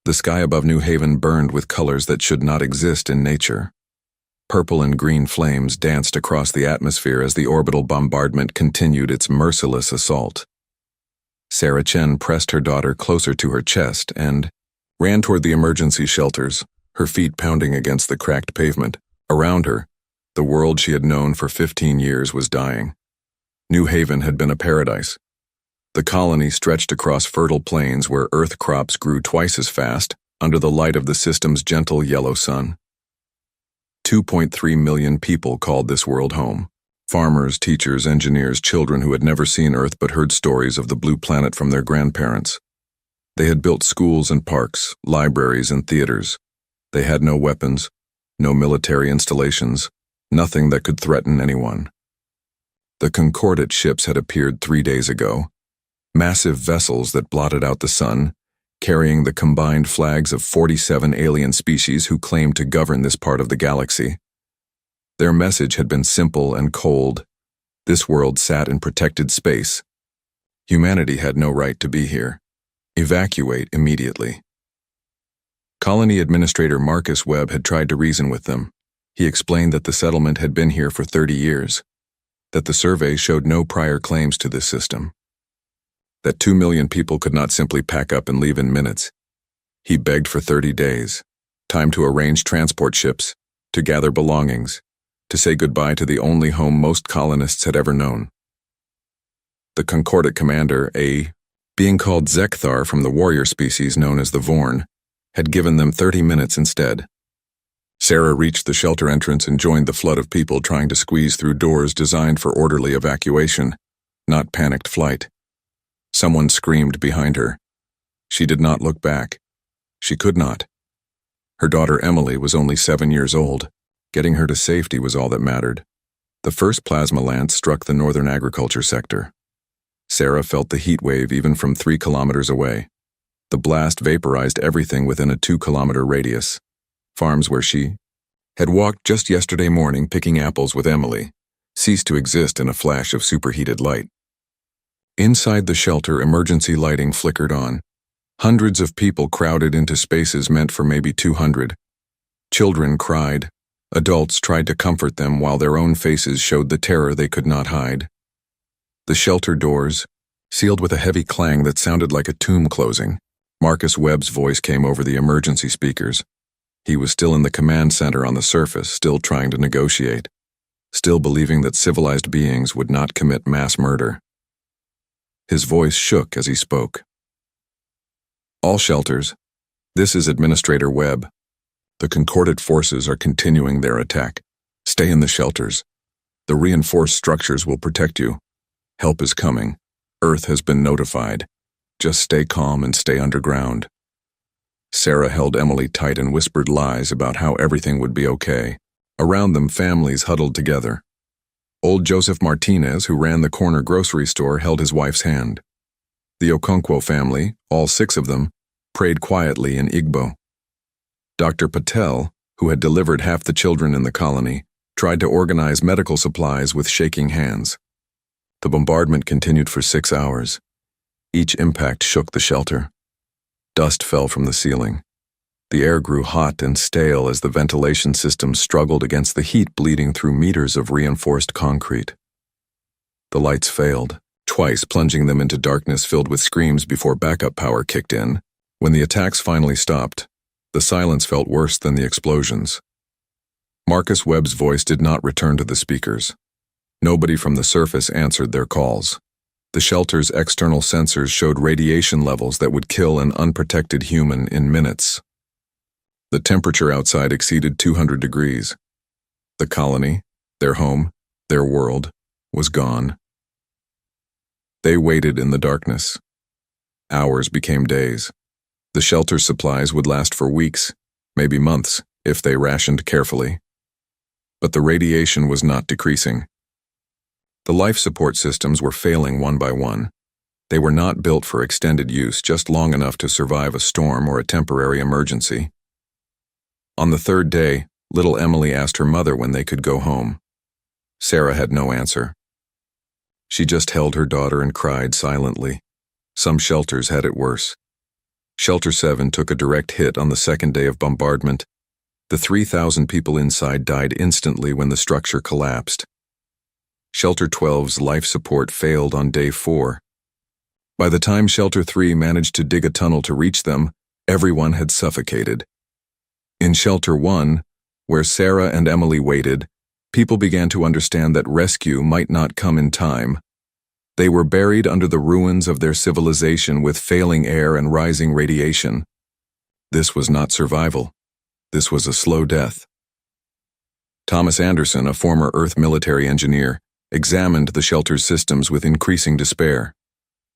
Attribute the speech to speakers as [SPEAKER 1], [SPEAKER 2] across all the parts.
[SPEAKER 1] The sky above New Haven burned with colors that should not exist in nature. Purple and green flames danced across the atmosphere as the orbital bombardment continued its merciless assault. Sarah Chen pressed her daughter closer to her chest and ran toward the emergency shelters, her feet pounding against the cracked pavement. Around her, the world she had known for 15 years was dying. New Haven had been a paradise. The colony stretched across fertile plains where earth crops grew twice as fast under the light of the system's gentle yellow sun. 2.3 million people called this world home. Farmers, teachers, engineers, children who had never seen Earth but heard stories of the blue planet from their grandparents. They had built schools and parks, libraries and theaters. They had no weapons, no military installations, nothing that could threaten anyone. The Concordate ships had appeared 3 days ago, massive vessels that blotted out the sun, carrying the combined flags of 47 alien species who claimed to govern this part of the galaxy. Their message had been simple and cold. This world sat in protected space. Humanity had no right to be here. Evacuate immediately. Colony Administrator Marcus Webb had tried to reason with them. He explained that the settlement had been here for 30 years, that the survey showed no prior claims to this system, that 2 million people could not simply pack up and leave in minutes. He begged for 30 days, time to arrange transport ships, to gather belongings, to say goodbye to the only home most colonists had ever known. The Concordate commander, being called Zekthar from the warrior species known as the Vorn, had given them 30 minutes instead. Sarah reached the shelter entrance and joined the flood of people trying to squeeze through doors designed for orderly evacuation, not panicked flight. Someone screamed behind her. She did not look back. She could not. Her daughter Emily was only 7 years old. Getting her to safety was all that mattered. The first plasma lance struck the northern agriculture sector. Sarah felt the heat wave even from 3 kilometers away. The blast vaporized everything within a 2-kilometer radius. Farms where she had walked just yesterday morning picking apples with Emily ceased to exist in a flash of superheated light. Inside the shelter, emergency lighting flickered on. Hundreds of people crowded into spaces meant for maybe 200. Children cried. Adults tried to comfort them while their own faces showed the terror they could not hide. The shelter doors, sealed with a heavy clang that sounded like a tomb closing. Marcus Webb's voice came over the emergency speakers. He was still in the command center on the surface, still trying to negotiate, still believing that civilized beings would not commit mass murder. His voice shook as he spoke. All shelters, this is Administrator Webb. The Concordate forces are continuing their attack. Stay in the shelters. The reinforced structures will protect you. Help is coming. Earth has been notified. Just stay calm and stay underground. Sarah held Emily tight and whispered lies about how everything would be okay. Around them, families huddled together. Old Joseph Martinez, who ran the corner grocery store, held his wife's hand. The Okonkwo family, all 6 of them, prayed quietly in Igbo. Dr. Patel, who had delivered half the children in the colony, tried to organize medical supplies with shaking hands. The bombardment continued for 6 hours. Each impact shook the shelter. Dust fell from the ceiling. The air grew hot and stale as the ventilation system struggled against the heat bleeding through meters of reinforced concrete. The lights failed, twice plunging them into darkness filled with screams before backup power kicked in. When the attacks finally stopped, the silence felt worse than the explosions. Marcus Webb's voice did not return to the speakers. Nobody from the surface answered their calls. The shelter's external sensors showed radiation levels that would kill an unprotected human in minutes. The temperature outside exceeded 200 degrees. The colony, their home, their world, was gone. They waited in the darkness. Hours became days. The shelter's supplies would last for weeks, maybe months, if they rationed carefully. But the radiation was not decreasing. The life support systems were failing one by one. They were not built for extended use, just long enough to survive a storm or a temporary emergency. On the 3rd day, little Emily asked her mother when they could go home. Sarah had no answer. She just held her daughter and cried silently. Some shelters had it worse. Shelter 7 took a direct hit on the second day of bombardment. The 3,000 people inside died instantly when the structure collapsed. Shelter 12's life support failed on day 4. By the time Shelter 3 managed to dig a tunnel to reach them, everyone had suffocated. In Shelter 1, where Sarah and Emily waited, people began to understand that rescue might not come in time. They were buried under the ruins of their civilization with failing air and rising radiation. This was not survival. This was a slow death. Thomas Anderson, a former Earth military engineer, examined the shelter's systems with increasing despair.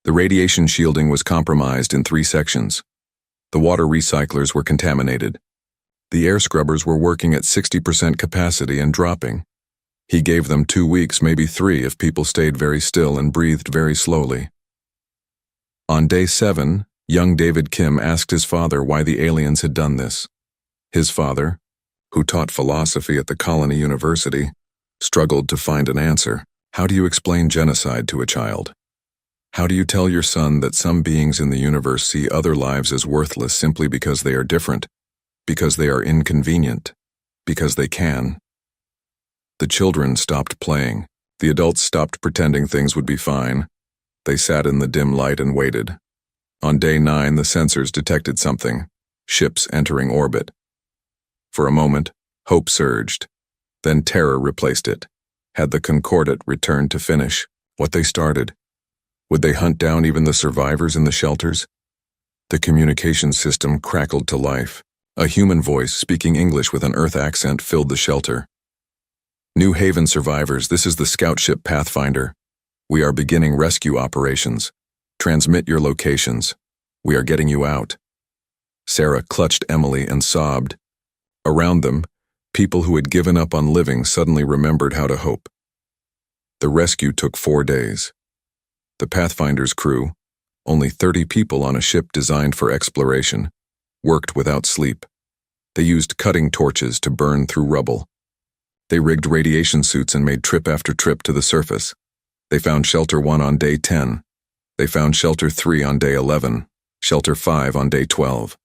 [SPEAKER 1] The radiation shielding was compromised in 3 sections. The water recyclers were contaminated. The air scrubbers were working at 60% capacity and dropping. He gave them 2 weeks, maybe 3, if people stayed very still and breathed very slowly. On day 7, young David Kim asked his father why the aliens had done this. His father, who taught philosophy at the Colony University, struggled to find an answer. How do you explain genocide to a child? How do you tell your son that some beings in the universe see other lives as worthless simply because they are different, because they are inconvenient, because they can? The children stopped playing. The adults stopped pretending things would be fine. They sat in the dim light and waited. On day 9, the sensors detected something: ships entering orbit. For a moment, hope surged. Then terror replaced it. Had the Concordat returned to finish what they started? Would they hunt down even the survivors in the shelters? The communication system crackled to life. A human voice speaking English with an Earth accent filled the shelter. New Haven survivors, this is the scout ship Pathfinder. We are beginning rescue operations. Transmit your locations. We are getting you out. Sarah clutched Emily and sobbed. Around them, people who had given up on living suddenly remembered how to hope. The rescue took 4 days. The Pathfinder's crew, only 30 people on a ship designed for exploration, worked without sleep. They used cutting torches to burn through rubble. They rigged radiation suits and made trip after trip to the surface. They found Shelter 1 on day 10. They found Shelter 3 on day 11, Shelter 5 on day 12.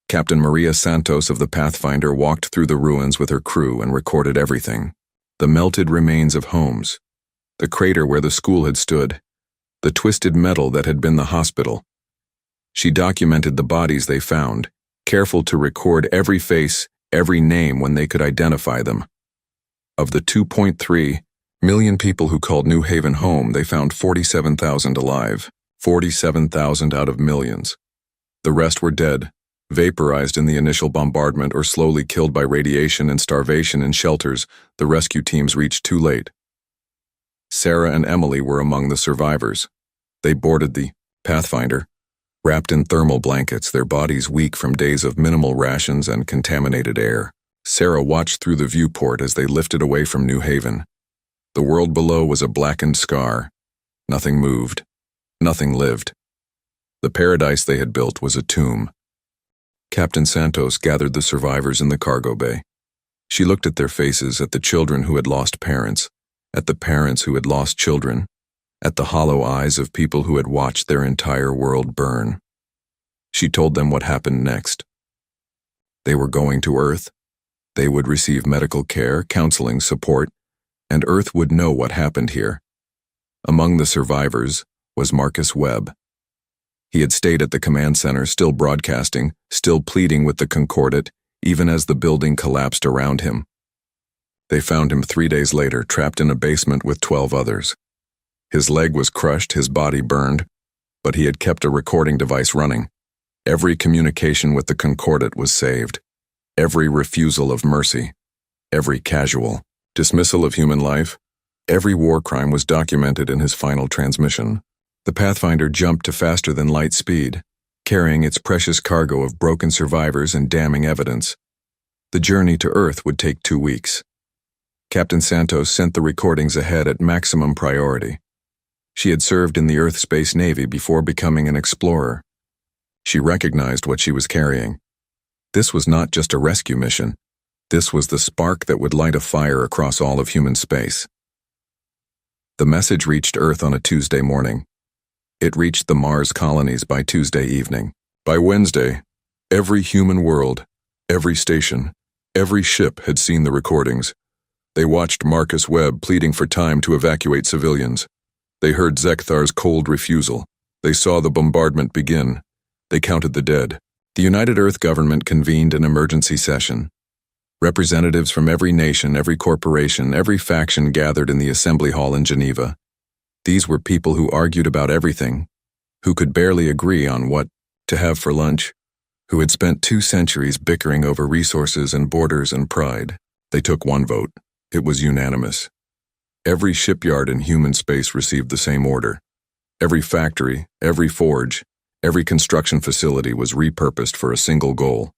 [SPEAKER 1] Captain Maria Santos of the Pathfinder walked through the ruins with her crew and recorded everything. The melted remains of homes, the crater where the school had stood, the twisted metal that had been the hospital. She documented the bodies they found, careful to record every face, every name when they could identify them. Of the 2.3 million people who called New Haven home, they found 47,000 alive, 47,000 out of millions. The rest were dead, vaporized in the initial bombardment or slowly killed by radiation and starvation in shelters the rescue teams reached too late. Sarah and Emily were among the survivors. They boarded the Pathfinder, wrapped in thermal blankets, their bodies weak from days of minimal rations and contaminated air. Sarah watched through the viewport as they lifted away from New Haven. The world below was a blackened scar. Nothing moved. Nothing lived. The paradise they had built was a tomb. Captain Santos gathered the survivors in the cargo bay. She looked at their faces, at the children who had lost parents, at the parents who had lost children, at the hollow eyes of people who had watched their entire world burn. She told them what happened next. They were going to Earth. They would receive medical care, counseling, support, and Earth would know what happened here. Among the survivors was Marcus Webb. He had stayed at the command center, still broadcasting, still pleading with the Concordat, even as the building collapsed around him. They found him 3 days later, trapped in a basement with 12 others. His leg was crushed, his body burned, but he had kept a recording device running. Every communication with the Concordat was saved. Every refusal of mercy. Every casual dismissal of human life. Every war crime was documented in his final transmission. The Pathfinder jumped to faster than light speed, carrying its precious cargo of broken survivors and damning evidence. The journey to Earth would take 2 weeks. Captain Santos sent the recordings ahead at maximum priority. She had served in the Earth Space Navy before becoming an explorer. She recognized what she was carrying. This was not just a rescue mission. This was the spark that would light a fire across all of human space. The message reached Earth on a Tuesday morning. It reached the Mars colonies by Tuesday evening. By Wednesday, every human world, every station, every ship had seen the recordings. They watched Marcus Webb pleading for time to evacuate civilians. They heard Zekthar's cold refusal. They saw the bombardment begin. They counted the dead. The United Earth government convened an emergency session. Representatives from every nation, every corporation, every faction gathered in the assembly hall in Geneva. These were people who argued about everything, who could barely agree on what to have for lunch, who had spent 2 centuries bickering over resources and borders and pride. They took one vote. It was unanimous. Every shipyard in human space received the same order. Every factory, every forge, every construction facility was repurposed for a single goal.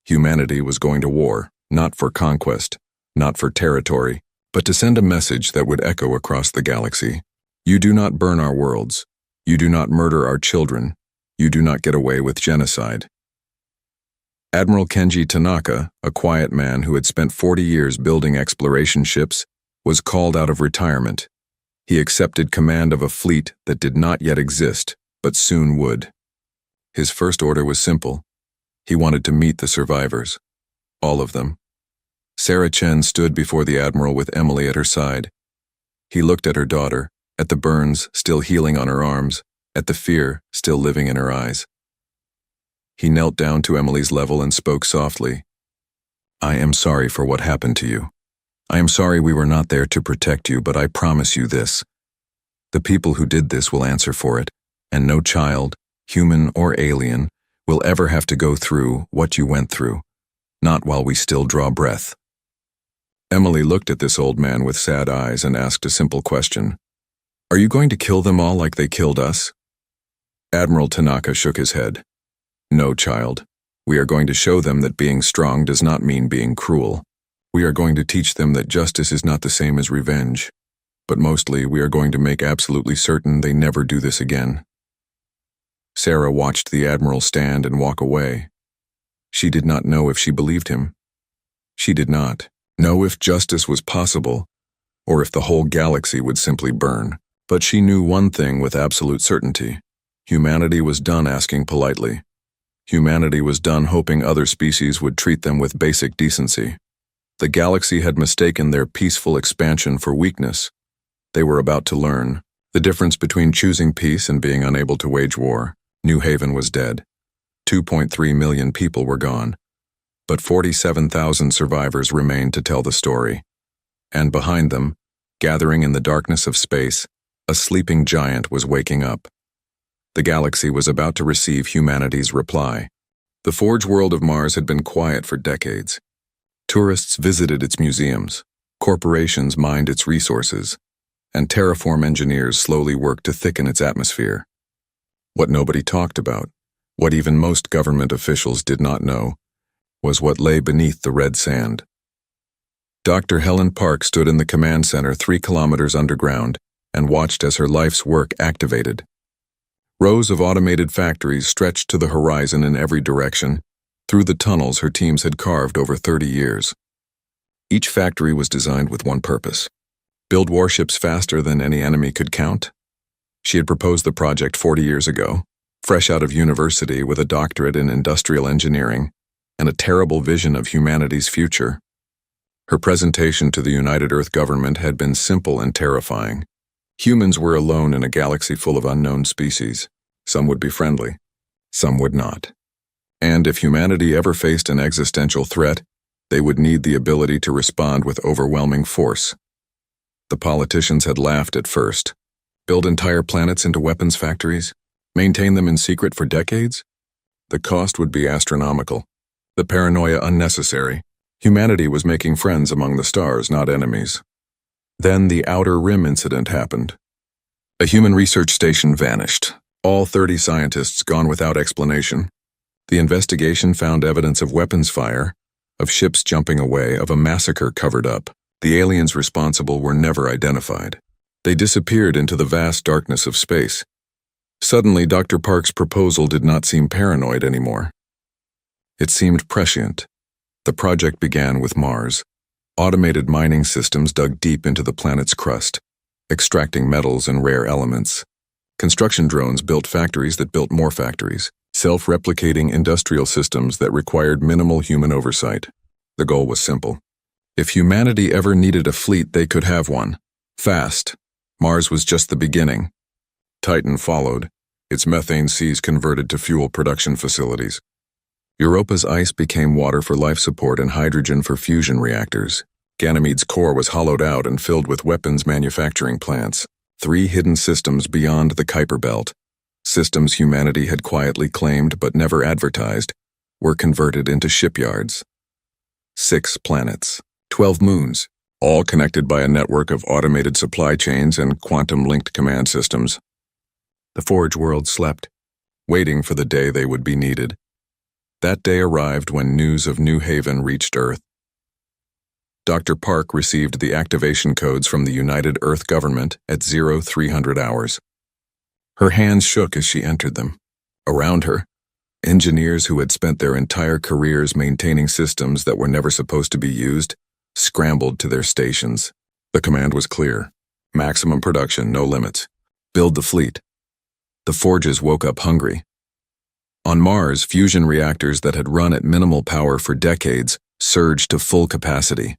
[SPEAKER 1] Humanity was going to war, not for conquest, not for territory, but to send a message that would echo across the galaxy. You do not burn our worlds. You do not murder our children. You do not get away with genocide. Admiral Kenji Tanaka, a quiet man who had spent 40 years building exploration ships, was called out of retirement. He accepted command of a fleet that did not yet exist, but soon would. His first order was simple. He wanted to meet the survivors. All of them. Sarah Chen stood before the Admiral with Emily at her side. He looked at her daughter, at the burns still healing on her arms, at the fear still living in her eyes. He knelt down to Emily's level and spoke softly. I am sorry for what happened to you. I am sorry we were not there to protect you, but I promise you this. The people who did this will answer for it, and no child, human or alien, will ever have to go through what you went through, not while we still draw breath. Emily looked at this old man with sad eyes and asked a simple question. Are you going to kill them all like they killed us? Admiral Tanaka shook his head. No, child. We are going to show them that being strong does not mean being cruel. We are going to teach them that justice is not the same as revenge. But mostly, we are going to make absolutely certain they never do this again. Sarah watched the Admiral stand and walk away. She did not know if she believed him. She did not know if justice was possible, or if the whole galaxy would simply burn. But she knew one thing with absolute certainty. Humanity was done asking politely. Humanity was done hoping other species would treat them with basic decency. The galaxy had mistaken their peaceful expansion for weakness. They were about to learn the difference between choosing peace and being unable to wage war. New Haven was dead. 2.3 million people were gone. But 47,000 survivors remained to tell the story. And behind them, gathering in the darkness of space, a sleeping giant was waking up. The galaxy was about to receive humanity's reply. The forge world of Mars had been quiet for decades. Tourists visited its museums, corporations mined its resources, and terraform engineers slowly worked to thicken its atmosphere. What nobody talked about, what even most government officials did not know, was what lay beneath the red sand. Dr. Helen Park stood in the command center 3 kilometers underground and watched as her life's work activated. Rows of automated factories stretched to the horizon in every direction, through the tunnels her teams had carved over 30 years. Each factory was designed with one purpose: build warships faster than any enemy could count. She had proposed the project 40 years ago, fresh out of university with a doctorate in industrial engineering and a terrible vision of humanity's future. Her presentation to the United Earth government had been simple and terrifying. Humans were alone in a galaxy full of unknown species. Some would be friendly, some would not. And if humanity ever faced an existential threat, they would need the ability to respond with overwhelming force. The politicians had laughed at first. Build entire planets into weapons factories? Maintain them in secret for decades? The cost would be astronomical. The paranoia unnecessary. Humanity was making friends among the stars, not enemies. Then the Outer Rim incident happened. A human research station vanished. All 30 scientists gone without explanation. The investigation found evidence of weapons fire, of ships jumping away, of a massacre covered up. The aliens responsible were never identified. They disappeared into the vast darkness of space. Suddenly, Dr. Park's proposal did not seem paranoid anymore. It seemed prescient. The project began with Mars. Automated mining systems dug deep into the planet's crust, extracting metals and rare elements. Construction drones built factories that built more factories, self-replicating industrial systems that required minimal human oversight. The goal was simple. If humanity ever needed a fleet, they could have one. Fast. Mars was just the beginning. Titan followed, its methane seas converted to fuel production facilities. Europa's ice became water for life support and hydrogen for fusion reactors. Ganymede's core was hollowed out and filled with weapons manufacturing plants. 3 hidden systems beyond the Kuiper Belt, systems humanity had quietly claimed but never advertised, were converted into shipyards. 6 planets, 12 moons, all connected by a network of automated supply chains and quantum-linked command systems. The Forge world slept, waiting for the day they would be needed. That day arrived when news of New Haven reached Earth. Dr. Park received the activation codes from the United Earth government at 0300 hours. Her hands shook as she entered them. Around her, engineers who had spent their entire careers maintaining systems that were never supposed to be used scrambled to their stations. The command was clear. Maximum production, no limits. Build the fleet. The Forges woke up hungry. On Mars, fusion reactors that had run at minimal power for decades surged to full capacity.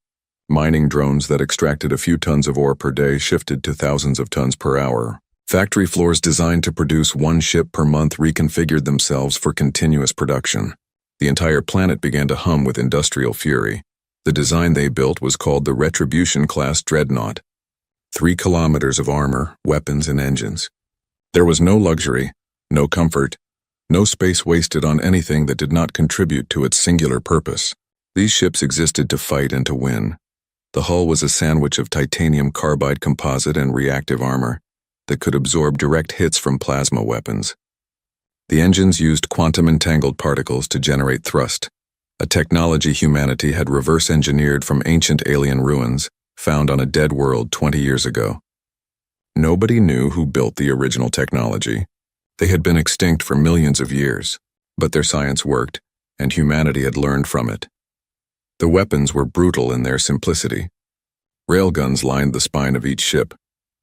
[SPEAKER 1] Mining drones that extracted a few tons of ore per day shifted to thousands of tons per hour. Factory floors designed to produce 1 ship per month reconfigured themselves for continuous production. The entire planet began to hum with industrial fury. The design they built was called the Retribution-class Dreadnought. 3 kilometers of armor, weapons, and engines. There was no luxury, no comfort, no space wasted on anything that did not contribute to its singular purpose. These ships existed to fight and to win. The hull was a sandwich of titanium carbide composite and reactive armor that could absorb direct hits from plasma weapons. The engines used quantum-entangled particles to generate thrust, a technology humanity had reverse-engineered from ancient alien ruins found on a dead world 20 years ago. Nobody knew who built the original technology. They had been extinct for millions of years, but their science worked, and humanity had learned from it. The weapons were brutal in their simplicity. Railguns lined the spine of each ship,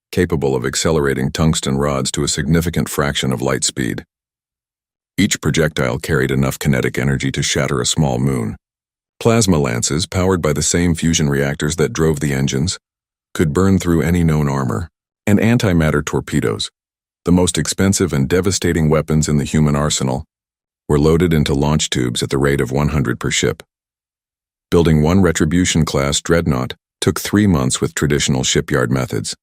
[SPEAKER 1] capable of accelerating tungsten rods to a significant fraction of light speed. Each projectile carried enough kinetic energy to shatter a small moon. Plasma lances, powered by the same fusion reactors that drove the engines, could burn through any known armor. And antimatter torpedoes, the most expensive and devastating weapons in the human arsenal, were loaded into launch tubes at the rate of 100 per ship. Building 1 Retribution-class Dreadnought took 3 months with traditional shipyard methods.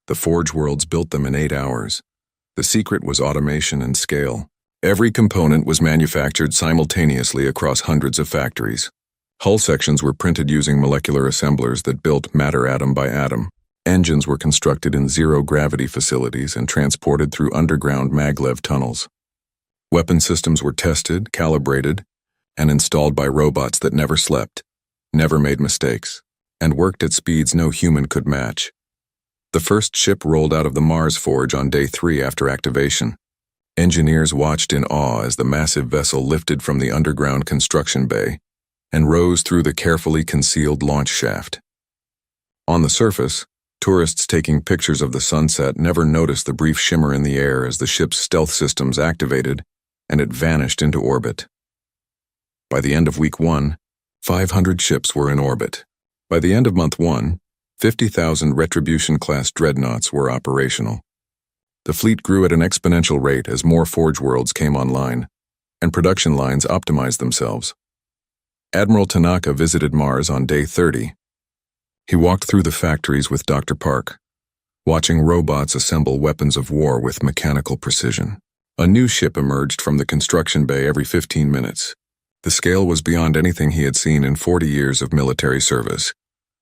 [SPEAKER 1] The Forge worlds built them in 8 hours. The secret was automation and scale. Every component was manufactured simultaneously across hundreds of factories. Hull sections were printed using molecular assemblers that built matter atom by atom. Engines were constructed in zero-gravity facilities and transported through underground maglev tunnels. Weapon systems were tested, calibrated, and installed by robots that never slept, never made mistakes, and worked at speeds no human could match. The first ship rolled out of the Mars Forge on day 3 after activation. Engineers watched in awe as the massive vessel lifted from the underground construction bay and rose through the carefully concealed launch shaft. On the surface, tourists taking pictures of the sunset never noticed the brief shimmer in the air as the ship's stealth systems activated and it vanished into orbit. By the end of week 1, 500 ships were in orbit. By the end of month 1, 50,000 Retribution-class Dreadnoughts were operational. The fleet grew at an exponential rate as more Forge worlds came online, and production lines optimized themselves. Admiral Tanaka visited Mars on day 30. He walked through the factories with Dr. Park, watching robots assemble weapons of war with mechanical precision. A new ship emerged from the construction bay every 15 minutes. The scale was beyond anything he had seen in 40 years of military service.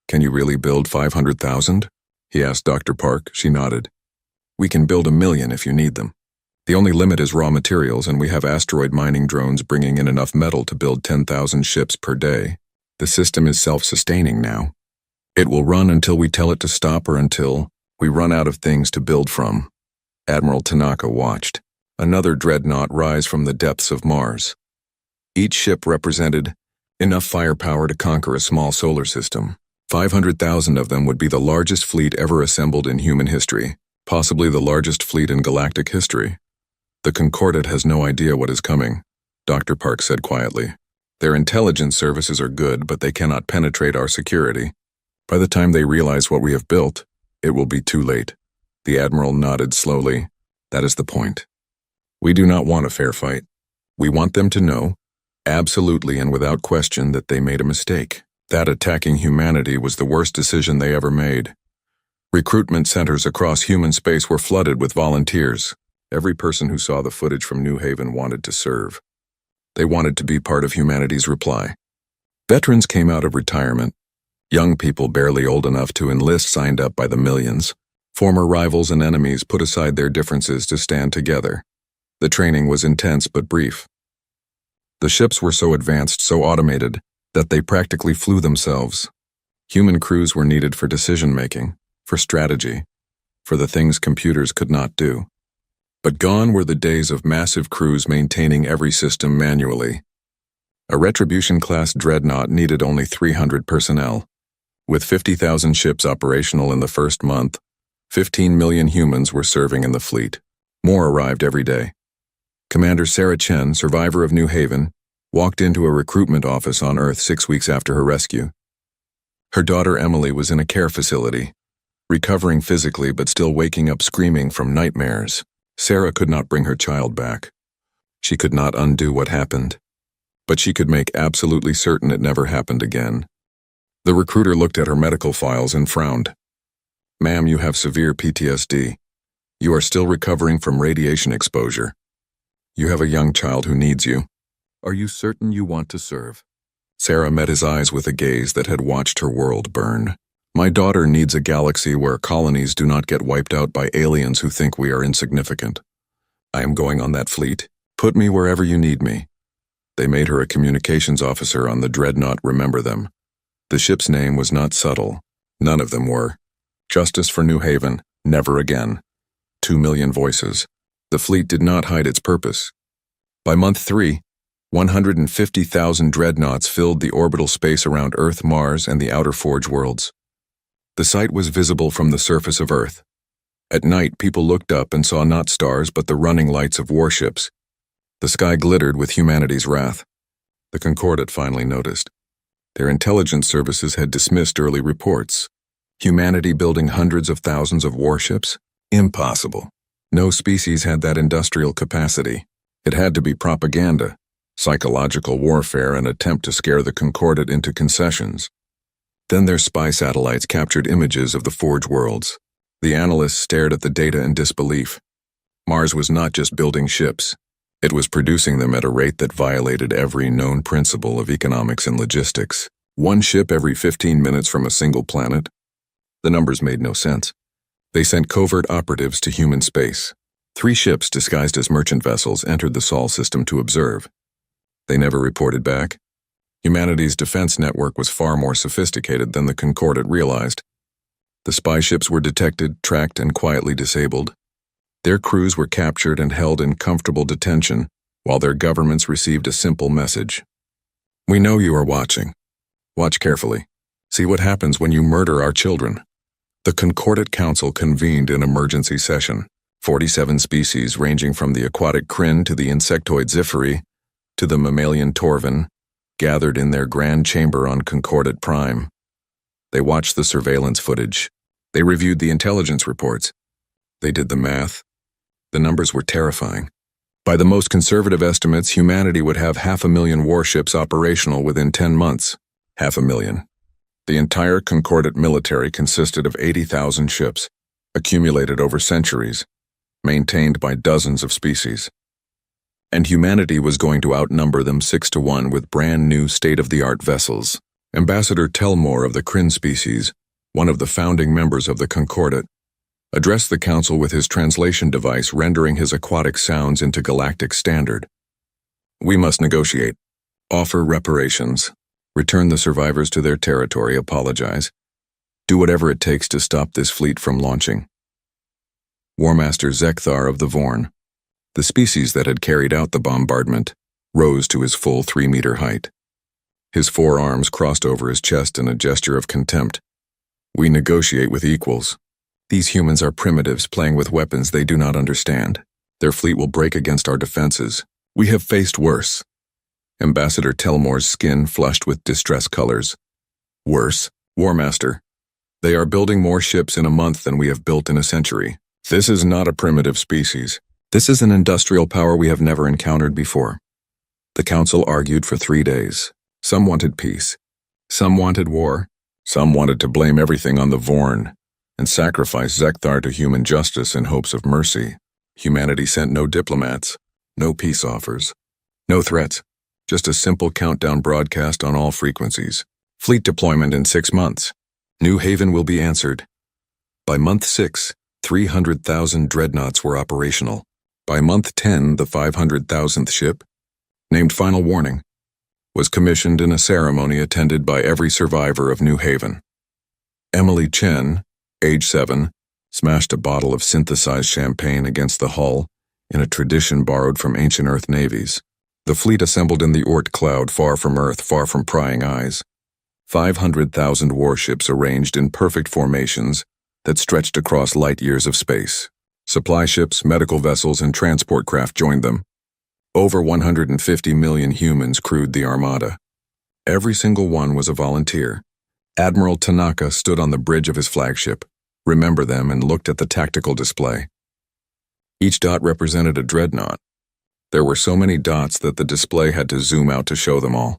[SPEAKER 1] "Can you really build 500,000? He asked Dr. Park. She nodded. "We can build 1,000,000 if you need them. The only limit is raw materials, and we have asteroid mining drones bringing in enough metal to build 10,000 ships per day. The system is self-sustaining now. It will run until we tell it to stop or until we run out of things to build from." Admiral Tanaka watched another dreadnought rise from the depths of Mars. Each ship represented enough firepower to conquer a small solar system. 500,000 of them would be the largest fleet ever assembled in human history. Possibly the largest fleet in galactic history. The Concordat has no idea what is coming, Dr. Park said quietly. Their intelligence services are good, but they cannot penetrate our security. By the time they realize what we have built, it will be too late. The Admiral nodded slowly. That is the point. We do not want a fair fight. We want them to know, absolutely and without question, that they made a mistake. That attacking humanity was the worst decision they ever made. Recruitment centers across human space were flooded with volunteers. Every person who saw the footage from New Haven wanted to serve. They wanted to be part of humanity's reply. Veterans came out of retirement. Young people barely old enough to enlist signed up by the millions. Former rivals and enemies put aside their differences to stand together. The training was intense but brief. The ships were so advanced, so automated, that they practically flew themselves. Human crews were needed for decision-making, for strategy, for the things computers could not do. But gone were the days of massive crews maintaining every system manually. A Retribution-class Dreadnought needed only 300 personnel. With 50,000 ships operational in the first month, 15 million humans were serving in the fleet. More arrived every day. Commander Sarah Chen, survivor of New Haven, walked into a recruitment office on Earth 6 weeks after her rescue. Her daughter Emily was in a care facility, recovering physically but still waking up screaming from nightmares. Sarah could not bring her child back. She could not undo what happened, but she could make absolutely certain it never happened again. The recruiter looked at her medical files and frowned. "Ma'am, you have severe PTSD. You are still recovering from radiation exposure. You have a young child who needs you. Are you certain you want to serve?" Sarah met his eyes with a gaze that had watched her world burn. "My daughter needs a galaxy where colonies do not get wiped out by aliens who think we are insignificant. I am going on that fleet. Put me wherever you need me." They made her a communications officer on the Dreadnought. Remember them. The ship's name was not subtle. None of them were. Justice for New Haven. Never again. 2 million voices. The fleet did not hide its purpose. By month 3, 150,000 dreadnoughts filled the orbital space around Earth, Mars, and the outer Forge worlds. The site was visible from the surface of Earth. At night, people looked up and saw not stars but the running lights of warships. The sky glittered with humanity's wrath. The Concordat finally noticed. Their intelligence services had dismissed early reports. Humanity building hundreds of thousands of warships? Impossible. No species had that industrial capacity. It had to be propaganda, psychological warfare, an attempt to scare the Concordat into concessions. Then their spy satellites captured images of the Forge worlds. The analysts stared at the data in disbelief. Mars was not just building ships. It was producing them at a rate that violated every known principle of economics and logistics. 1 ship every 15 minutes from a single planet. The numbers made no sense. They sent covert operatives to human space. 3 ships disguised as merchant vessels entered the Sol system to observe. They never reported back. Humanity's defense network was far more sophisticated than the Concordat realized. The spy ships were detected, tracked, and quietly disabled. Their crews were captured and held in comfortable detention, while their governments received a simple message. "We know you are watching. Watch carefully. See what happens when you murder our children." The Concordat Council convened an emergency session. 47 species ranging from the aquatic Kryn to the insectoid Zifiri to the mammalian Torvin gathered in their grand chamber on Concordat Prime. They watched the surveillance footage. They reviewed the intelligence reports. They did the math. The numbers were terrifying. By the most conservative estimates, humanity would have 500,000 warships operational within 10 months. 500,000. The entire Concordat military consisted of 80,000 ships, accumulated over centuries, maintained by dozens of species. And humanity was going to outnumber them 6-1 with brand new state-of-the-art vessels. Ambassador Telmore of the Kryn species, one of the founding members of the Concordat, addressed the council with his translation device rendering his aquatic sounds into galactic standard. "We must negotiate, offer reparations, return the survivors to their territory, apologize, do whatever it takes to stop this fleet from launching." Warmaster Zekthar of the Vorn, the species that had carried out the bombardment, rose to his full 3-meter height. His 4 arms crossed over his chest in a gesture of contempt. "We negotiate with equals. These humans are primitives playing with weapons they do not understand. Their fleet will break against our defenses. We have faced worse. Ambassador Telmore's skin flushed with distress colors. Worse, War Master. They are building more ships in a month than we have built in a century. This is not a primitive species. This is an industrial power we have never encountered before. The council argued for 3 days. Some wanted peace. Some wanted war. Some wanted to blame everything on the Vorn and sacrifice Zekthar to human justice in hopes of mercy. Humanity sent no diplomats, no peace offers, no threats, just a simple countdown broadcast on all frequencies. Fleet deployment in 6 months. New Haven will be answered. By month 6, 300,000 dreadnoughts were operational. By month 10, the 500,000th ship, named Final Warning, was commissioned in a ceremony attended by every survivor of New Haven. Emily Chen, age 7, smashed a bottle of synthesized champagne against the hull in a tradition borrowed from ancient Earth navies. The fleet assembled in the Oort cloud, far from Earth, far from prying eyes. 500,000 warships arranged in perfect formations that stretched across light years of space. Supply ships, medical vessels, and transport craft joined them. Over 150 million humans crewed the armada. Every single one was a volunteer. Admiral Tanaka stood on the bridge of his flagship, remembered them, and looked at the tactical display. Each dot represented a dreadnought. There were so many dots that the display had to zoom out to show them all.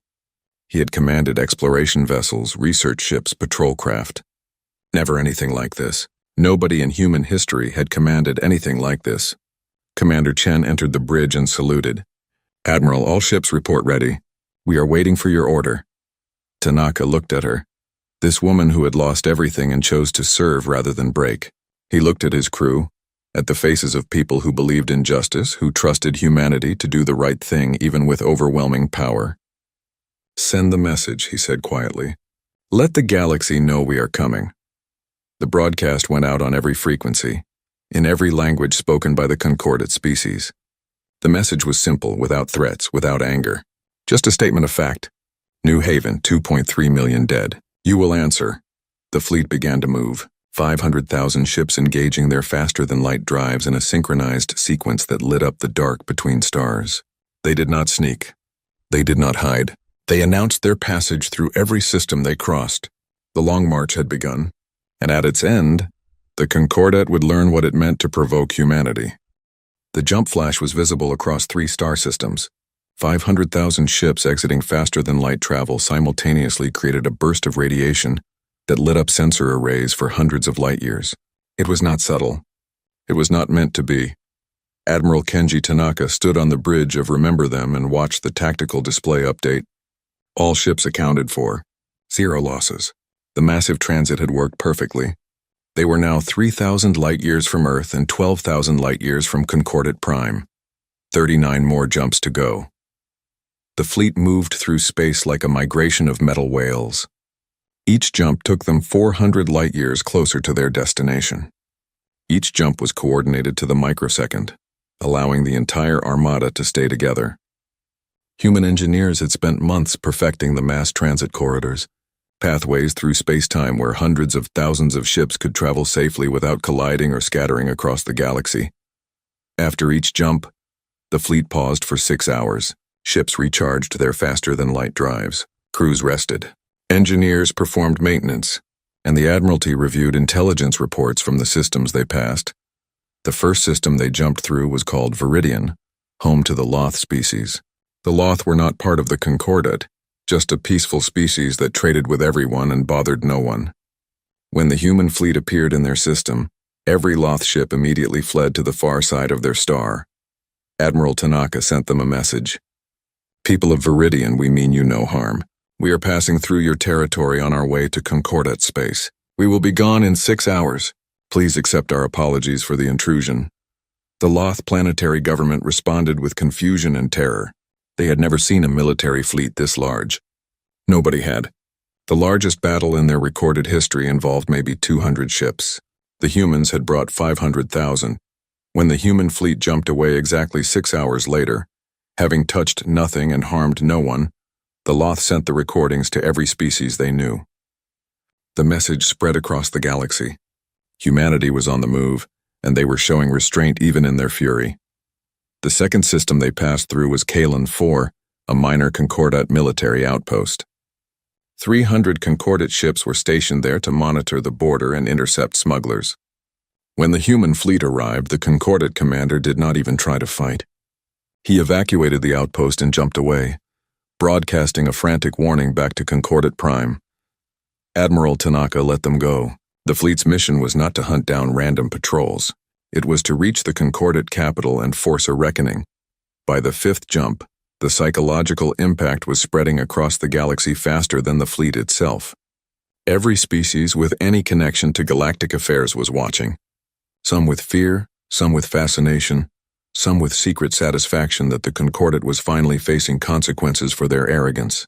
[SPEAKER 1] He had commanded exploration vessels, research ships, patrol craft. Never anything like this. Nobody in human history had commanded anything like this. Commander Chen entered the bridge and saluted. "Admiral, all ships report ready. We are waiting for your order." Tanaka looked at her. This woman who had lost everything and chose to serve rather than break. He looked at his crew, at the faces of people who believed in justice, who trusted humanity to do the right thing even with overwhelming power. "Send the message," he said quietly. "Let the galaxy know we are coming." The broadcast went out on every frequency, in every language spoken by the concordate species. The message was simple, without threats, without anger. Just a statement of fact. New Haven, 2.3 million dead. You will answer. The fleet began to move. 500,000 ships engaging their faster-than-light drives in a synchronized sequence that lit up the dark between stars. They did not sneak. They did not hide. They announced their passage through every system they crossed. The Long March had begun, and at its end, the Concordat would learn what it meant to provoke humanity. The jump flash was visible across 3 star systems. 500,000 ships exiting faster-than-light travel simultaneously created a burst of radiation that lit up sensor arrays for hundreds of light years. It was not subtle. It was not meant to be. Admiral Kenji Tanaka stood on the bridge of Remember Them and watched the tactical display update. All ships accounted for. 0 losses. The massive transit had worked perfectly. They were now 3,000 light-years from Earth and 12,000 light-years from Concordat Prime. 39 more jumps to go. The fleet moved through space like a migration of metal whales. Each jump took them 400 light-years closer to their destination. Each jump was coordinated to the microsecond, allowing the entire armada to stay together. Human engineers had spent months perfecting the mass transit corridors, pathways through space-time where hundreds of thousands of ships could travel safely without colliding or scattering across the galaxy. After each jump, the fleet paused for 6 hours. Ships recharged their faster-than-light drives. Crews rested. Engineers performed maintenance, and the Admiralty reviewed intelligence reports from the systems they passed. The first system they jumped through was called Viridian, home to the Loth species. The Loth were not part of the Concordat, just a peaceful species that traded with everyone and bothered no one. When the human fleet appeared in their system, every Loth ship immediately fled to the far side of their star. Admiral Tanaka sent them a message. "People of Viridian, we mean you no harm. We are passing through your territory on our way to Concordat space. We will be gone in 6 hours. Please accept our apologies for the intrusion." The Loth planetary government responded with confusion and terror. They had never seen a military fleet this large. Nobody had. The largest battle in their recorded history involved maybe 200 ships. The humans had brought 500,000. When the human fleet jumped away exactly 6 hours later, having touched nothing and harmed no one, the Loth sent the recordings to every species they knew. The message spread across the galaxy. Humanity was on the move, and they were showing restraint even in their fury. The second system they passed through was Kalen 4, a minor Concordat military outpost. 300 Concordat ships were stationed there to monitor the border and intercept smugglers. When the human fleet arrived, the Concordat commander did not even try to fight. He evacuated the outpost and jumped away, broadcasting a frantic warning back to Concordat Prime. Admiral Tanaka let them go. The fleet's mission was not to hunt down random patrols. It was to reach the Concordat capital and force a reckoning. By the fifth jump, the psychological impact was spreading across the galaxy faster than the fleet itself. Every species with any connection to galactic affairs was watching. Some with fear, some with fascination, some with secret satisfaction that the Concordat was finally facing consequences for their arrogance.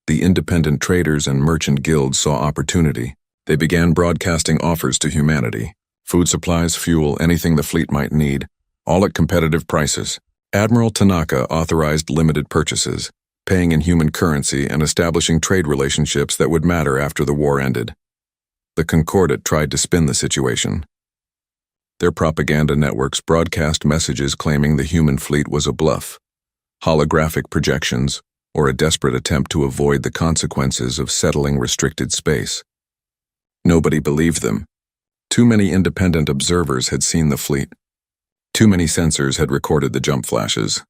[SPEAKER 1] The independent traders and merchant guilds saw opportunity. They began broadcasting offers to humanity. Food supplies, fuel, anything the fleet might need, all at competitive prices. Admiral Tanaka authorized limited purchases, paying in human currency and establishing trade relationships that would matter after the war ended. The Concordat tried to spin the situation. Their propaganda networks broadcast messages claiming the human fleet was a bluff, holographic projections, or a desperate attempt to avoid the consequences of settling restricted space. Nobody believed them. Too many independent observers had seen the fleet. Too many sensors had recorded the jump flashes.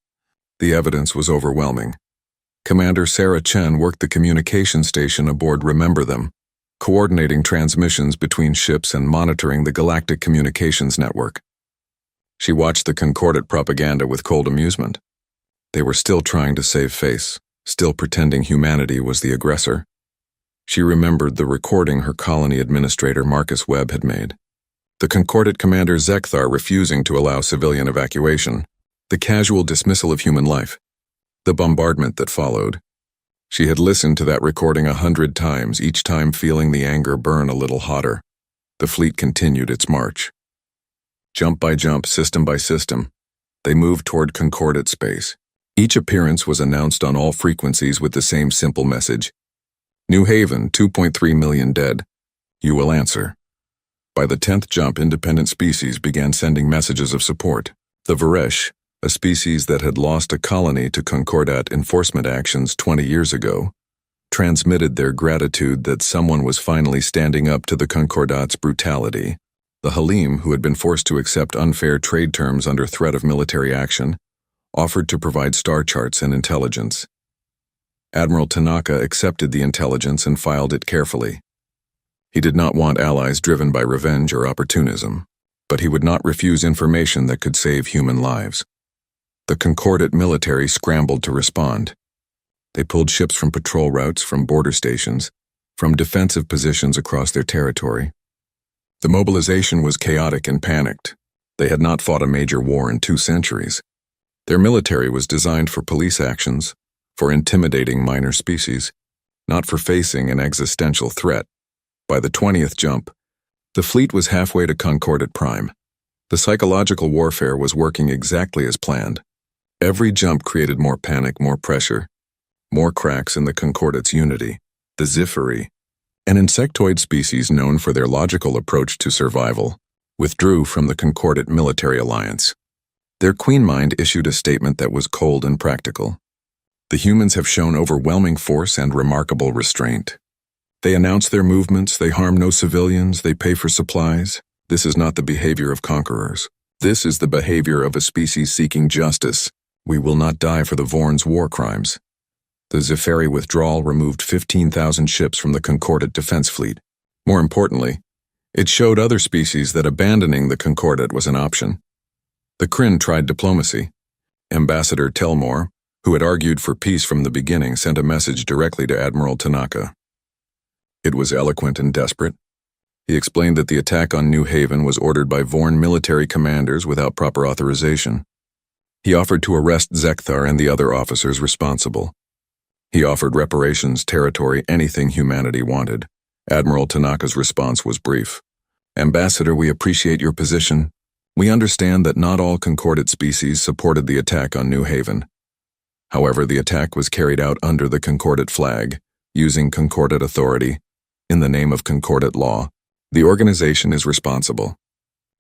[SPEAKER 1] The evidence was overwhelming. Commander Sarah Chen worked the communication station aboard Remember Them, coordinating transmissions between ships and monitoring the galactic communications network. She watched the Concordat propaganda with cold amusement. They were still trying to save face, still pretending humanity was the aggressor. She remembered the recording her colony administrator Marcus Webb had made. The Concordat commander Zekthar refusing to allow civilian evacuation, the casual dismissal of human life, the bombardment that followed. She had listened to that recording 100 times, each time feeling the anger burn a little hotter. The fleet continued its march. Jump by jump, system by system, they moved toward Concordat space. Each appearance was announced on all frequencies with the same simple message. New Haven, 2.3 million dead. You will answer. By the 10th jump, independent species began sending messages of support. The Varesh, a species that had lost a colony to Concordat enforcement actions 20 years ago, transmitted their gratitude that someone was finally standing up to the Concordat's brutality. The Halim, who had been forced to accept unfair trade terms under threat of military action, offered to provide star charts and intelligence. Admiral Tanaka accepted the intelligence and filed it carefully. He did not want allies driven by revenge or opportunism, but he would not refuse information that could save human lives. The Concordat military scrambled to respond. They pulled ships from patrol routes, from border stations, from defensive positions across their territory. The mobilization was chaotic and panicked. They had not fought a major war in 2 centuries. Their military was designed for police actions, for intimidating minor species, not for facing an existential threat. By the 20th jump, the fleet was halfway to Concordat Prime. The psychological warfare was working exactly as planned. Every jump created more panic, more pressure, more cracks in the Concordat's unity. The Zifiri, an insectoid species known for their logical approach to survival, withdrew from the Concordat military alliance. Their Queen Mind issued a statement that was cold and practical. The humans have shown overwhelming force and remarkable restraint. They announce their movements, they harm no civilians, they pay for supplies. This is not the behavior of conquerors. This is the behavior of a species seeking justice. We will not die for the Vorn's war crimes. The Zifiri withdrawal removed 15,000 ships from the Concordat defense fleet. More importantly, it showed other species that abandoning the Concordat was an option. The Kryn tried diplomacy. Ambassador Telmore, who had argued for peace from the beginning, sent a message directly to Admiral Tanaka. It was eloquent and desperate. He explained that the attack on New Haven was ordered by Vorn military commanders without proper authorization. He offered to arrest Zekthar and the other officers responsible. He offered reparations, territory, anything humanity wanted. Admiral Tanaka's response was brief. Ambassador, we appreciate your position. We understand that not all Concordat species supported the attack on New Haven. However, the attack was carried out under the Concordat flag, using Concordat authority, in the name of Concordat law. The organization is responsible.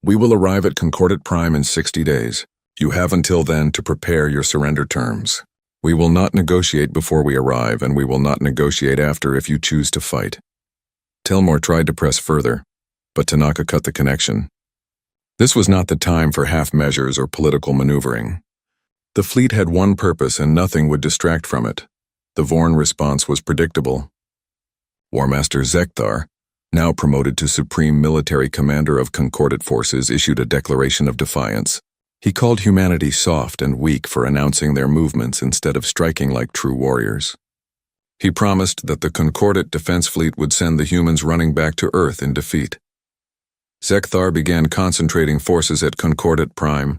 [SPEAKER 1] We will arrive at Concordat Prime in 60 days. You have until then to prepare your surrender terms. We will not negotiate before we arrive, and we will not negotiate after if you choose to fight. Telmore tried to press further, but Tanaka cut the connection. This was not the time for half measures or political maneuvering. The fleet had one purpose and nothing would distract from it. The Vorn response was predictable. War Master Zekthar, now promoted to Supreme Military Commander of Concordat Forces, issued a declaration of defiance. He called humanity soft and weak for announcing their movements instead of striking like true warriors. He promised that the Concordat Defense Fleet would send the humans running back to Earth in defeat. Zekthar began concentrating forces at Concordat Prime.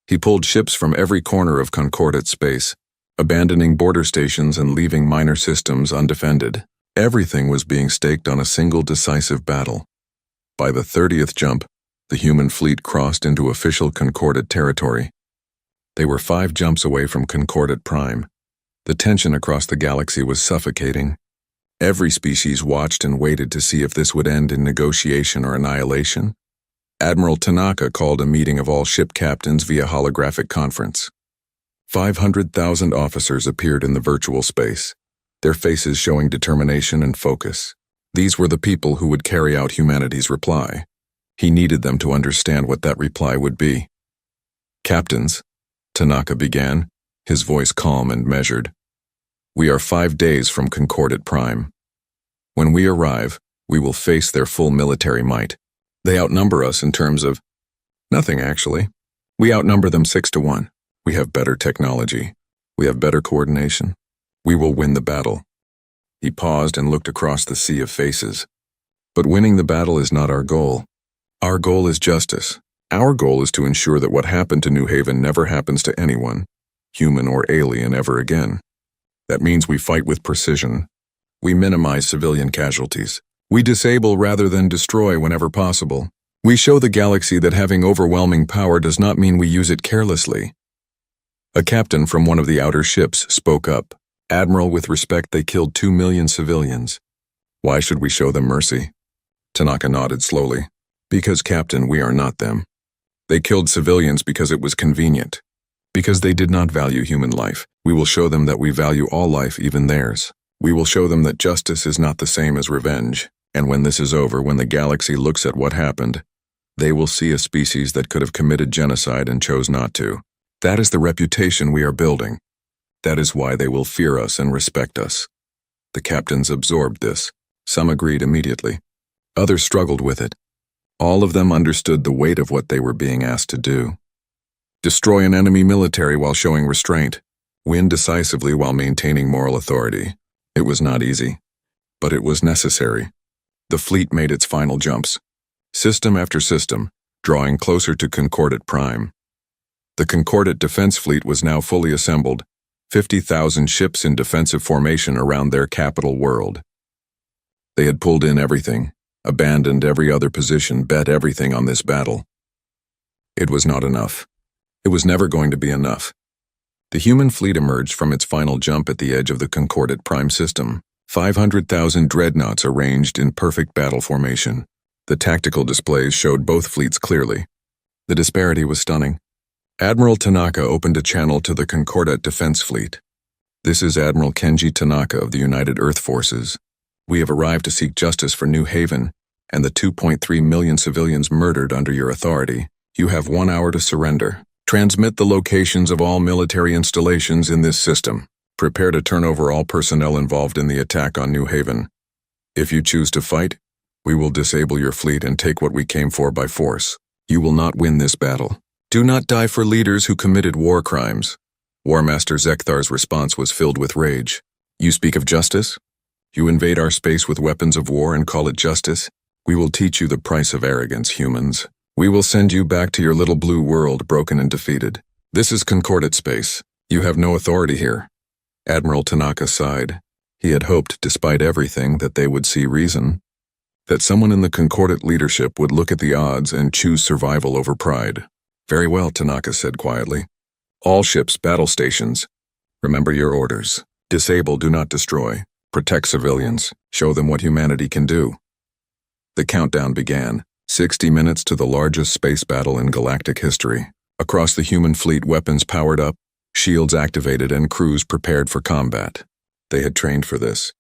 [SPEAKER 1] He pulled ships from every corner of Concordat space, abandoning border stations and leaving minor systems undefended. Everything was being staked on a single decisive battle. By the 30th jump, the human fleet crossed into official Concordat territory. They were 5 jumps away from Concordat Prime. The tension across the galaxy was suffocating. Every species watched and waited to see if this would end in negotiation or annihilation. Admiral Tanaka called a meeting of all ship captains via holographic conference. 500,000 officers appeared in the virtual space, their faces showing determination and focus. These were the people who would carry out humanity's reply. He needed them to understand what that reply would be. Captains, Tanaka began, his voice calm and measured. We are 5 days from Concordat Prime. When we arrive, we will face their full military might. They outnumber us in terms of nothing, actually. We outnumber them 6 to 1. We have better technology. We have better coordination. We will win the battle. He paused and looked across the sea of faces. But winning the battle is not our goal. Our goal is justice. Our goal is to ensure that what happened to New Haven never happens to anyone, human or alien, ever again. That means we fight with precision. We minimize civilian casualties. We disable rather than destroy whenever possible. We show the galaxy that having overwhelming power does not mean we use it carelessly. A captain from one of the outer ships spoke up. Admiral, with respect, they killed 2 million civilians. Why should we show them mercy? Tanaka nodded slowly. Because, Captain, we are not them. They killed civilians because it was convenient. Because they did not value human life. We will show them that we value all life, even theirs. We will show them that justice is not the same as revenge. And when this is over, when the galaxy looks at what happened, they will see a species that could have committed genocide and chose not to. That is the reputation we are building. That is why they will fear us and respect us. The captains absorbed this. Some agreed immediately. Others struggled with it. All of them understood the weight of what they were being asked to do. Destroy an enemy military while showing restraint. Win decisively while maintaining moral authority. It was not easy, but it was necessary. The fleet made its final jumps, system after system, drawing closer to Concordat Prime. The Concordat Defense Fleet was now fully assembled, 50,000 ships in defensive formation around their capital world. They had pulled in everything, abandoned every other position, bet everything on this battle. It was not enough. It was never going to be enough. The human fleet emerged from its final jump at the edge of the Concordat Prime system. 500,000 dreadnoughts arranged in perfect battle formation. The tactical displays showed both fleets clearly. The disparity was stunning. Admiral Tanaka opened a channel to the Concordat Defense Fleet. This is Admiral Kenji Tanaka of the United Earth Forces. We have arrived to seek justice for New Haven and the 2.3 million civilians murdered under your authority. You have 1 hour to surrender. Transmit the locations of all military installations in this system. Prepare to turn over all personnel involved in the attack on New Haven. If you choose to fight, we will disable your fleet and take what we came for by force. You will not win this battle. Do not die for leaders who committed war crimes. War Master Zekthar's response was filled with rage. You speak of justice? You invade our space with weapons of war and call it justice? We will teach you the price of arrogance, humans. We will send you back to your little blue world, broken and defeated. This is Concordat space. You have no authority here. Admiral Tanaka sighed. He had hoped, despite everything, that they would see reason. That someone in the Concordat leadership would look at the odds and choose survival over pride. Very well, Tanaka said quietly. All ships, battle stations. Remember your orders. Disable, do not destroy. Protect civilians. Show them what humanity can do. The countdown began, 60 minutes to the largest space battle in galactic history. Across the human fleet, weapons powered up, shields activated, and crews prepared for combat. They had trained for this.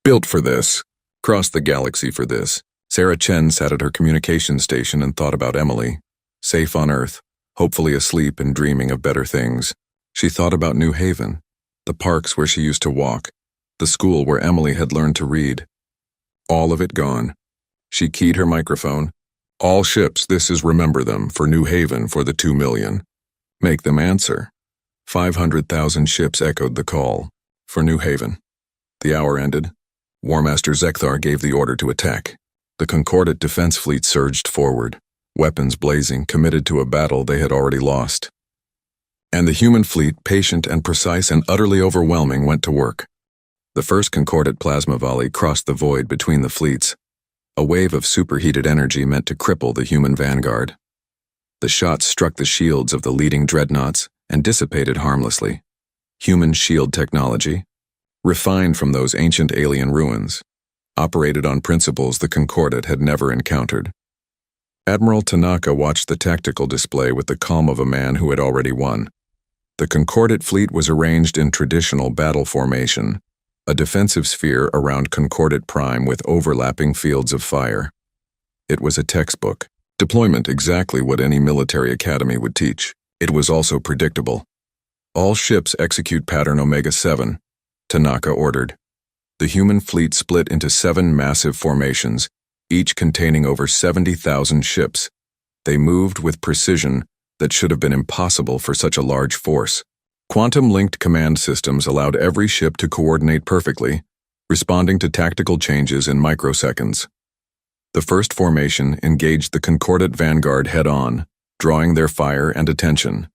[SPEAKER 1] Built for this. Crossed the galaxy for this. Sarah Chen sat at her communication station and thought about Emily, safe on Earth, hopefully asleep and dreaming of better things. She thought about New Haven, the parks where she used to walk, the school where Emily had learned to read. All of it gone. She keyed her microphone. All ships, this is remember them, for New Haven for the 2 million. Make them answer. 500,000 ships echoed the call. For New Haven. The hour ended. War Master Zekthar gave the order to attack. The Concordat defense fleet surged forward, weapons blazing, committed to a battle they had already lost. And the human fleet, patient and precise and utterly overwhelming, went to work. The first Concordat plasma volley crossed the void between the fleets. A wave of superheated energy meant to cripple the human vanguard. The shots struck the shields of the leading dreadnoughts and dissipated harmlessly. Human shield technology, refined from those ancient alien ruins, operated on principles the Concordat had never encountered. Admiral Tanaka watched the tactical display with the calm of a man who had already won. The Concordat fleet was arranged in traditional battle formation, a defensive sphere around Concordat Prime with overlapping fields of fire. It was a textbook. Deployment exactly what any military academy would teach. It was also predictable. All ships execute pattern Omega-7, Tanaka ordered. The human fleet split into 7 massive formations, each containing over 70,000 ships. They moved with precision that should have been impossible for such a large force. Quantum-linked command systems allowed every ship to coordinate perfectly, responding to tactical changes in microseconds. The first formation engaged the Concordat vanguard head-on, drawing their fire and attention.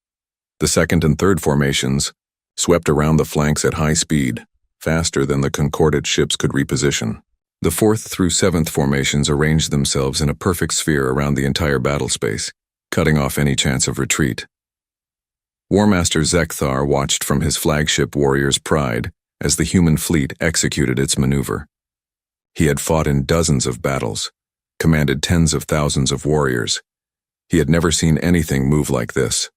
[SPEAKER 1] The second and third formations swept around the flanks at high speed, faster than the Concordat ships could reposition. The fourth through seventh formations arranged themselves in a perfect sphere around the entire battle space, cutting off any chance of retreat. War Master Zekthar watched from his flagship Warrior's Pride as the human fleet executed its maneuver. He had fought in dozens of battles, commanded tens of thousands of warriors. He had never seen anything move like this.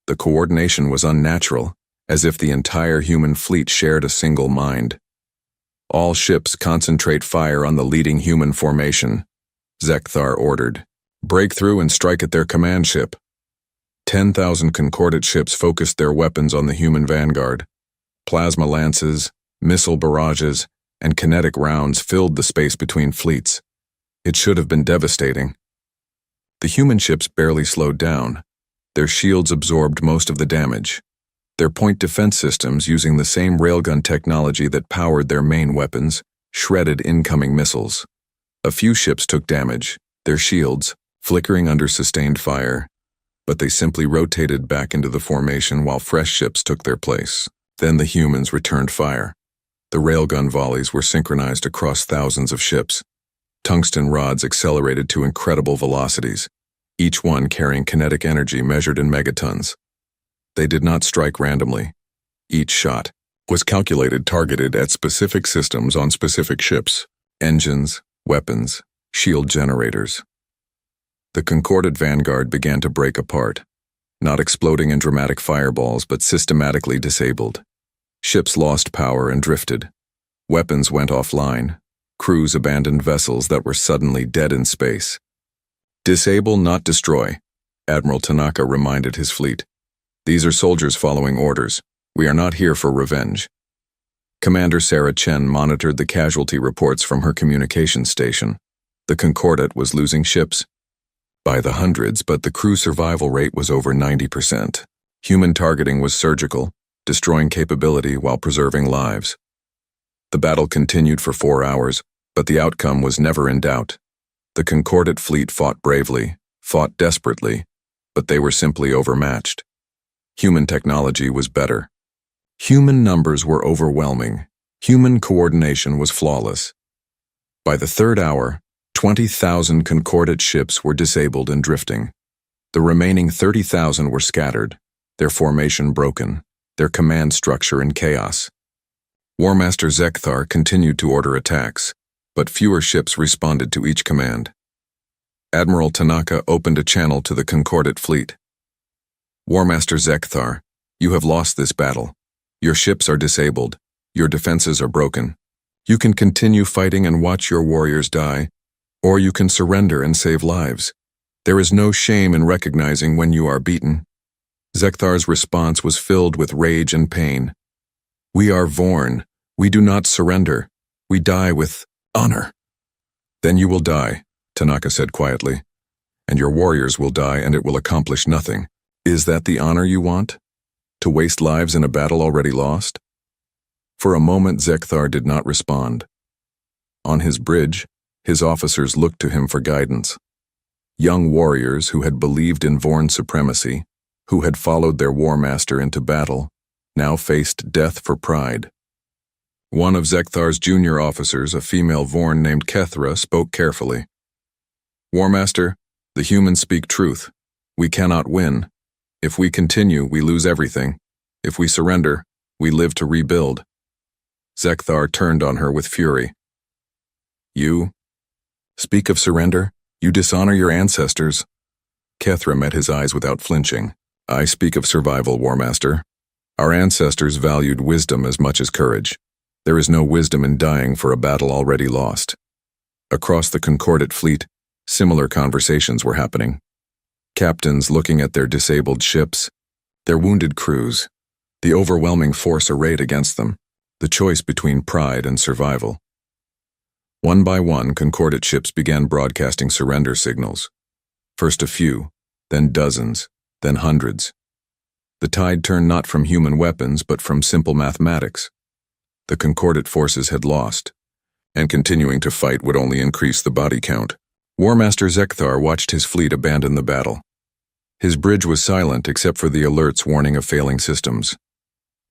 [SPEAKER 1] The coordination was unnatural, as if the entire human fleet shared a single mind. All ships concentrate fire on the leading human formation, Zekthar ordered. Break through and strike at their command ship. 10,000 Concordat ships focused their weapons on the human vanguard. Plasma lances, missile barrages, and kinetic rounds filled the space between fleets. It should have been devastating. The human ships barely slowed down. Their shields absorbed most of the damage. Their point defense systems, using the same railgun technology that powered their main weapons, shredded incoming missiles. A few ships took damage, their shields flickering under sustained fire, but they simply rotated back into the formation while fresh ships took their place. Then the humans returned fire. The railgun volleys were synchronized across thousands of ships. Tungsten rods accelerated to incredible velocities, each one carrying kinetic energy measured in megatons. They did not strike randomly. Each shot was calculated, targeted at specific systems on specific ships, engines, weapons, shield generators. The Concordat vanguard began to break apart, not exploding in dramatic fireballs, but systematically disabled. Ships lost power and drifted. Weapons went offline. Crews abandoned vessels that were suddenly dead in space. Disable, not destroy, Admiral Tanaka reminded his fleet. These are soldiers following orders. We are not here for revenge. Commander Sarah Chen monitored the casualty reports from her communications station. The Concordat was losing ships by the hundreds, but the crew survival rate was over 90%. Human targeting was surgical, destroying capability while preserving lives. The battle continued for 4 hours, but the outcome was never in doubt. The Concordat fleet fought bravely, fought desperately, but they were simply overmatched. Human technology was better. Human numbers were overwhelming. Human coordination was flawless. By the third hour, 20,000 Concordat ships were disabled and drifting. The remaining 30,000 were scattered, their formation broken, their command structure in chaos. War Master Zekthar continued to order attacks. but fewer ships responded to each command. Admiral Tanaka opened a channel to the Concordate fleet. War Master Zekthar, you have lost this battle. Your ships are disabled. Your defenses are broken. You can continue fighting and watch your warriors die, or you can surrender and save lives. There is no shame in recognizing when you are beaten. Zekthar's response was filled with rage and pain. We are Vorn. We do not surrender. We die with honor. Then you will die, Tanaka said quietly, and your warriors will die and it will accomplish nothing. Is that the honor you want? To waste lives in a battle already lost? For a moment Zekthar did not respond. On his bridge, his officers looked to him for guidance. Young warriors who had believed in Vorn supremacy, who had followed their war master into battle, now faced death for pride. One of Zekthar's junior officers, a female Vorn named Kethra, spoke carefully. War Master, the humans speak truth. We cannot win. If we continue, we lose everything. If we surrender, we live to rebuild. Zekthar turned on her with fury. You speak of surrender? You dishonor your ancestors. Kethra met his eyes without flinching. I speak of survival, War Master. Our ancestors valued wisdom as much as courage. There is no wisdom in dying for a battle already lost. Across the Concordate fleet, similar conversations were happening. Captains looking at their disabled ships, their wounded crews, the overwhelming force arrayed against them, the choice between pride and survival. One by one, Concordate ships began broadcasting surrender signals. First a few, then dozens, then hundreds. The tide turned not from human weapons, but from simple mathematics. The Concordate forces had lost, and continuing to fight would only increase the body count. War Master Zekthar watched his fleet abandon the battle. His bridge was silent except for the alerts warning of failing systems.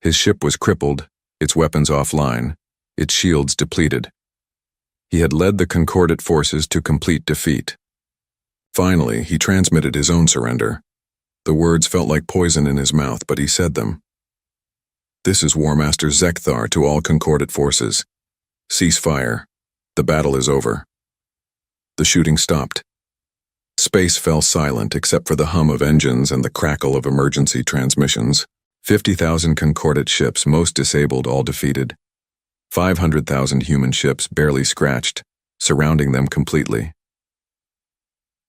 [SPEAKER 1] His ship was crippled, its weapons offline, its shields depleted. He had led the Concordate forces to complete defeat. Finally, he transmitted his own surrender. The words felt like poison in his mouth, but he said them. This is War Master Zekthar to all Concordate forces. Cease fire. The battle is over. The shooting stopped. Space fell silent except for the hum of engines and the crackle of emergency transmissions. 50,000 Concordate ships, most disabled, all defeated. 500,000 human ships barely scratched, surrounding them completely.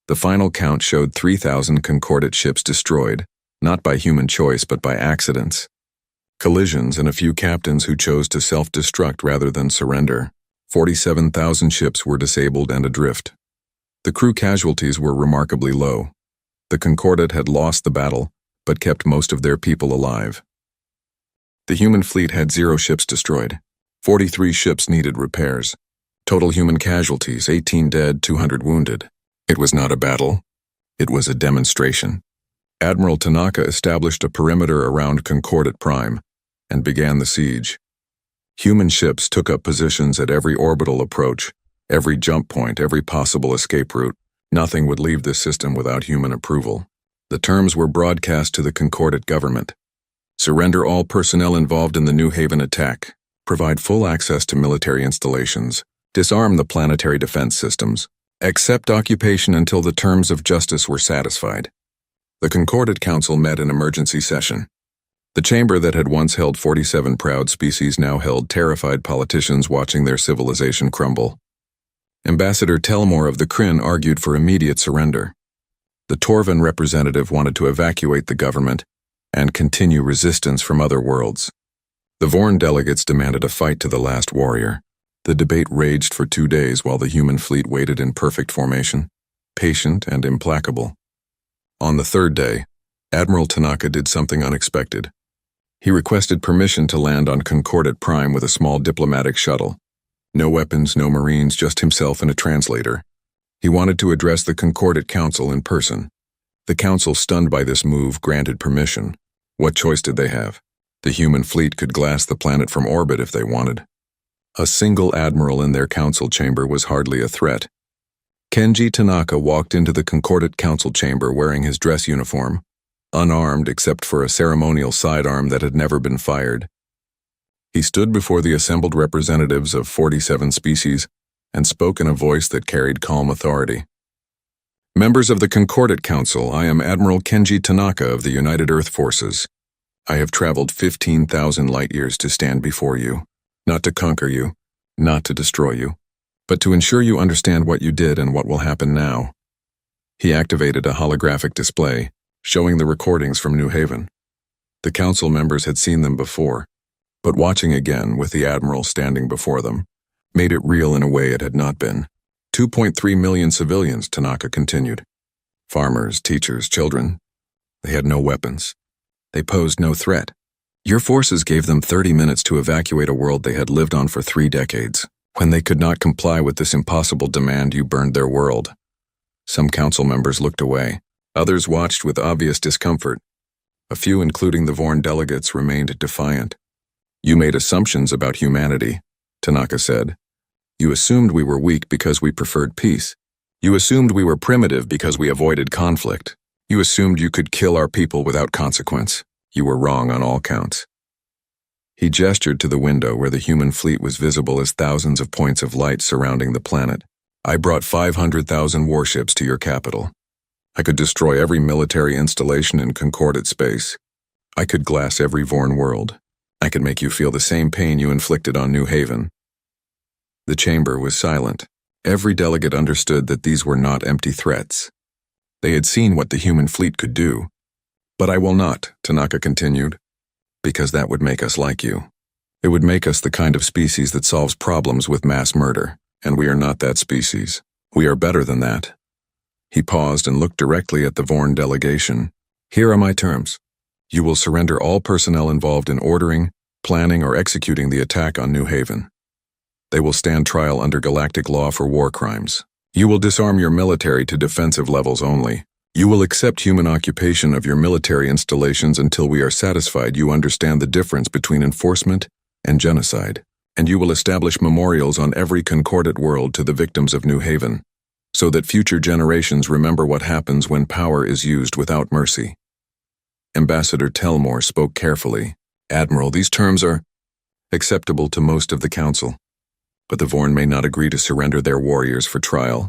[SPEAKER 1] The final count showed 3,000 Concordate ships destroyed, not by human choice but by accidents. Collisions and a few captains who chose to self-destruct rather than surrender. 47,000 ships were disabled and adrift. The crew casualties were remarkably low. The Concordate had lost the battle, but kept most of their people alive. The human fleet had 0 ships destroyed. 43 ships needed repairs. Total human casualties, 18 dead, 200 wounded. It was not a battle. It was a demonstration. Admiral Tanaka established a perimeter around Concordate Prime and began the siege. Human ships took up positions at every orbital approach, every jump point, every possible escape route. Nothing would leave this system without human approval. The terms were broadcast to the Concordate government. Surrender all personnel involved in the New Haven attack. Provide full access to military installations. Disarm the planetary defense systems. Accept occupation until the terms of justice were satisfied. The Concordate Council met in emergency session. The chamber that had once held 47 proud species now held terrified politicians watching their civilization crumble. Ambassador Telmore of the Kryn argued for immediate surrender. The Torvan representative wanted to evacuate the government and continue resistance from other worlds. The Vorn delegates demanded a fight to the last warrior. The debate raged for 2 days while the human fleet waited in perfect formation, patient and implacable. On the 3rd day, Admiral Tanaka did something unexpected. He requested permission to land on Concordate Prime with a small diplomatic shuttle. No weapons, no marines, just himself and a translator. He wanted to address the Concordate Council in person. The Council, stunned by this move, granted permission. What choice did they have? The human fleet could glass the planet from orbit if they wanted. A single admiral in their council chamber was hardly a threat. Kenji Tanaka walked into the Concordate Council chamber wearing his dress uniform, unarmed except for a ceremonial sidearm that had never been fired. He stood before the assembled representatives of 47 species and spoke in a voice that carried calm authority. Members of the Concordat Council, I am Admiral Kenji Tanaka of the United Earth Forces. I have traveled 15,000 light-years to stand before you, not to conquer you, not to destroy you, but to ensure you understand what you did and what will happen now. He activated a holographic display, showing the recordings from New Haven. The council members had seen them before, but watching again with the Admiral standing before them made it real in a way it had not been. 2.3 million civilians, Tanaka continued. Farmers, teachers, children. They had no weapons. They posed no threat. Your forces gave them 30 minutes to evacuate a world they had lived on for 3 decades. When they could not comply with this impossible demand, you burned their world. Some council members looked away. Others watched with obvious discomfort. A few, including the Vorn delegates, remained defiant. You made assumptions about humanity, Tanaka said. You assumed we were weak because we preferred peace. You assumed we were primitive because we avoided conflict. You assumed you could kill our people without consequence. You were wrong on all counts. He gestured to the window where the human fleet was visible as thousands of points of light surrounding the planet. I brought 500,000 warships to your capital. I could destroy every military installation in Concordat space. I could glass every Vorn world. I could make you feel the same pain you inflicted on New Haven. The chamber was silent. Every delegate understood that these were not empty threats. They had seen what the human fleet could do. But I will not, Tanaka continued, because that would make us like you. It would make us the kind of species that solves problems with mass murder, and we are not that species. We are better than that. He paused and looked directly at the Vorn delegation. Here are my terms. You will surrender all personnel involved in ordering, planning, or executing the attack on New Haven. They will stand trial under galactic law for war crimes. You will disarm your military to defensive levels only. You will accept human occupation of your military installations until we are satisfied you understand the difference between enforcement and genocide. And you will establish memorials on every Concordat world to the victims of New Haven, so that future generations remember what happens when power is used without mercy. Ambassador Telmore spoke carefully. Admiral, these terms are acceptable to most of the council, but the Vorn may not agree to surrender their warriors for trial.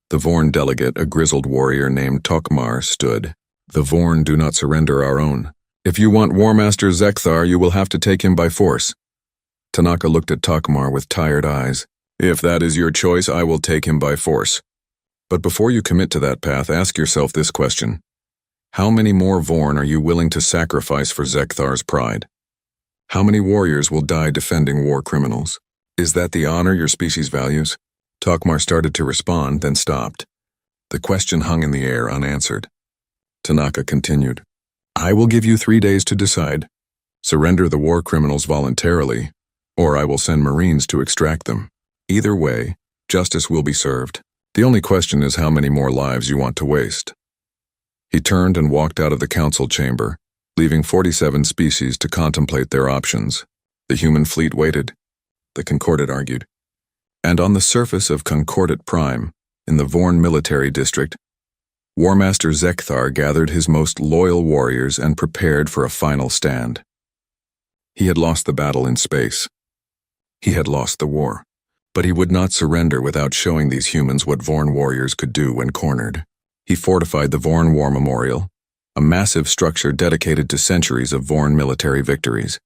[SPEAKER 1] The Vorn delegate, a grizzled warrior named Tokmar, stood. The Vorn do not surrender our own. If you want War Master Zekthar, you will have to take him by force. Tanaka looked at Tokmar with tired eyes. If that is your choice, I will take him by force. But before you commit to that path, ask yourself this question. How many more Vorn are you willing to sacrifice for Zekthar's pride? How many warriors will die defending war criminals? Is that the honor your species values? Tokmar started to respond, then stopped. The question hung in the air unanswered. Tanaka continued. I will give you 3 days to decide. Surrender the war criminals voluntarily, or I will send Marines to extract them. Either way, justice will be served. The only question is how many more lives you want to waste. He turned and walked out of the council chamber, leaving 47 species to contemplate their options. The human fleet waited, the Concordat argued. And on the surface of Concordat Prime, in the Vorn military district, War Master Zekthar gathered his most loyal warriors and prepared for a final stand. He had lost the battle in space. He had lost the war. But he would not surrender without showing these humans what Vorn warriors could do when cornered. He fortified the Vorn War Memorial, a massive structure dedicated to centuries of Vorn military victories.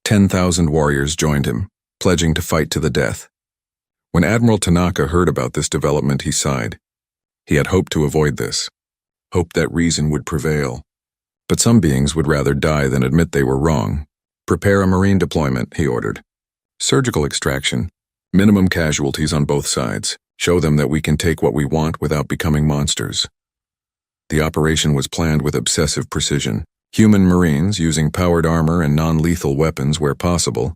[SPEAKER 1] 10,000 warriors joined him, pledging to fight to the death. When Admiral Tanaka heard about this development, he sighed. He had hoped to avoid this, hoped that reason would prevail. But some beings would rather die than admit they were wrong. Prepare a Marine deployment, he ordered. Surgical extraction. Minimum casualties on both sides. Show them that we can take what we want without becoming monsters. The operation was planned with obsessive precision. Human Marines, using powered armor and non-lethal weapons where possible,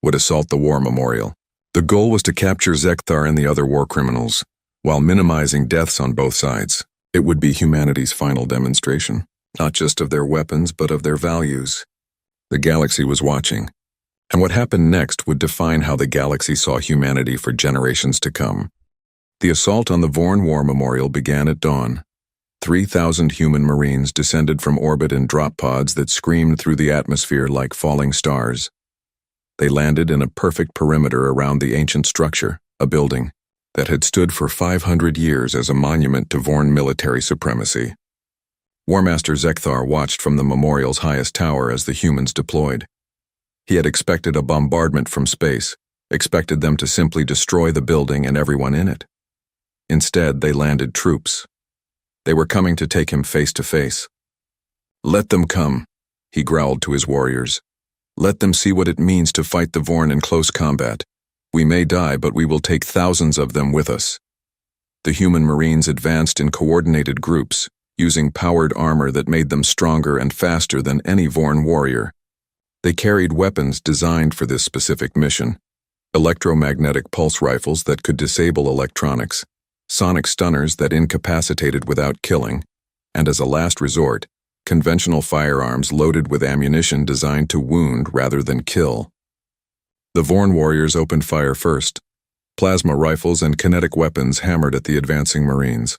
[SPEAKER 1] would assault the war memorial. The goal was to capture Zekthar and the other war criminals, while minimizing deaths on both sides. It would be humanity's final demonstration, not just of their weapons, but of their values. The galaxy was watching. And what happened next would define how the galaxy saw humanity for generations to come. The assault on the Vorn War Memorial began at dawn. 3,000 human Marines descended from orbit in drop pods that screamed through the atmosphere like falling stars. They landed in a perfect perimeter around the ancient structure, a building that had stood for 500 years as a monument to Vorn military supremacy. War Master Zekthar watched from the memorial's highest tower as the humans deployed. He had expected a bombardment from space, expected them to simply destroy the building and everyone in it. Instead, they landed troops. They were coming to take him face to face. "Let them come," he growled to his warriors. "Let them see what it means to fight the Vorn in close combat. We may die, but we will take thousands of them with us." The human Marines advanced in coordinated groups, using powered armor that made them stronger and faster than any Vorn warrior. They carried weapons designed for this specific mission: electromagnetic pulse rifles that could disable electronics, sonic stunners that incapacitated without killing, and as a last resort, conventional firearms loaded with ammunition designed to wound rather than kill. The Vorn warriors opened fire first. Plasma rifles and kinetic weapons hammered at the advancing Marines.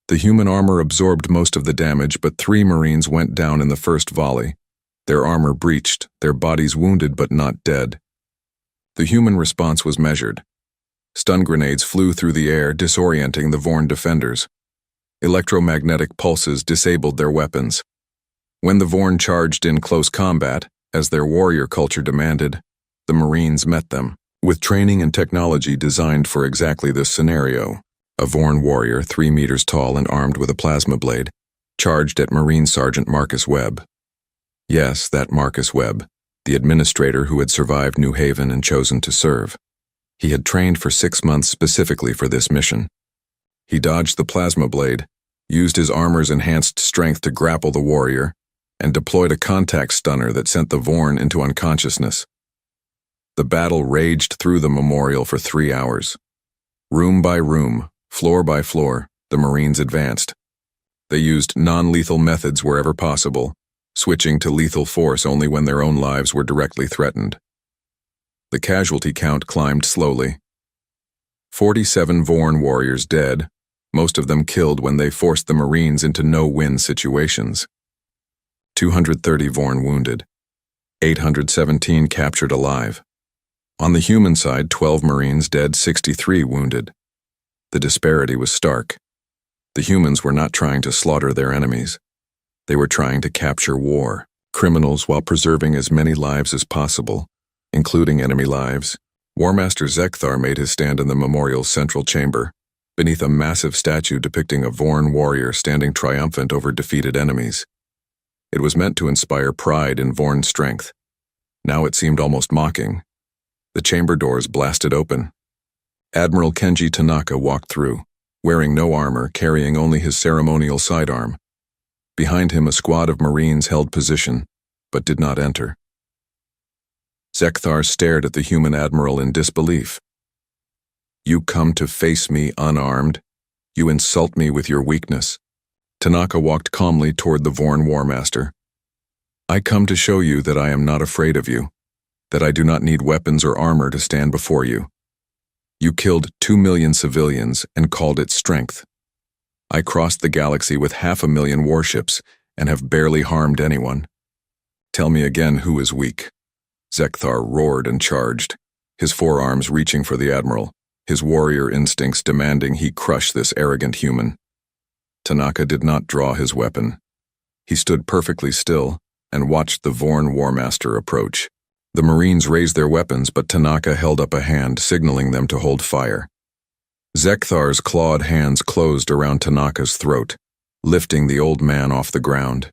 [SPEAKER 1] The human armor absorbed most of the damage, but 3 Marines went down in the first volley. Their armor breached, their bodies wounded but not dead. The human response was measured. Stun grenades flew through the air, disorienting the Vorn defenders. Electromagnetic pulses disabled their weapons. When the Vorn charged in close combat, as their warrior culture demanded, the Marines met them, with training and technology designed for exactly this scenario. A Vorn warrior, 3 meters tall and armed with a plasma blade, charged at Marine Sergeant Marcus Webb. Yes, that Marcus Webb, the administrator who had survived New Haven and chosen to serve. He had trained for 6 months specifically for this mission. He dodged the plasma blade, used his armor's enhanced strength to grapple the warrior, and deployed a contact stunner that sent the Vorn into unconsciousness. The battle raged through the memorial for 3 hours. Room by room, floor by floor, the Marines advanced. They used non-lethal methods wherever possible, switching to lethal force only when their own lives were directly threatened. The casualty count climbed slowly. 47 Vorn warriors dead, most of them killed when they forced the Marines into no-win situations. 230 Vorn wounded. 817 captured alive. On the human side, 12 Marines dead, 63 wounded. The disparity was stark. The humans were not trying to slaughter their enemies. They were trying to capture war criminals while preserving as many lives as possible, including enemy lives. War Master Zekthar made his stand in the memorial's central chamber, beneath a massive statue depicting a Vorn warrior standing triumphant over defeated enemies. It was meant to inspire pride in Vorn strength. Now it seemed almost mocking. The chamber doors blasted open. Admiral Kenji Tanaka walked through, wearing no armor, carrying only his ceremonial sidearm. Behind him, a squad of Marines held position, but did not enter. Zekthar stared at the human admiral in disbelief. "You come to face me unarmed? You insult me with your weakness." Tanaka walked calmly toward the Vorn War Master. "I come to show you that I am not afraid of you, that I do not need weapons or armor to stand before you. You killed 2 million civilians and called it strength. I crossed the galaxy with 500,000 warships and have barely harmed anyone. Tell me again who is weak." Zekthar roared and charged, his forearms reaching for the admiral, his warrior instincts demanding he crush this arrogant human. Tanaka did not draw his weapon. He stood perfectly still and watched the Vorn War Master approach. The Marines raised their weapons, but Tanaka held up a hand, signaling them to hold fire. Zekthar's clawed hands closed around Tanaka's throat, lifting the old man off the ground.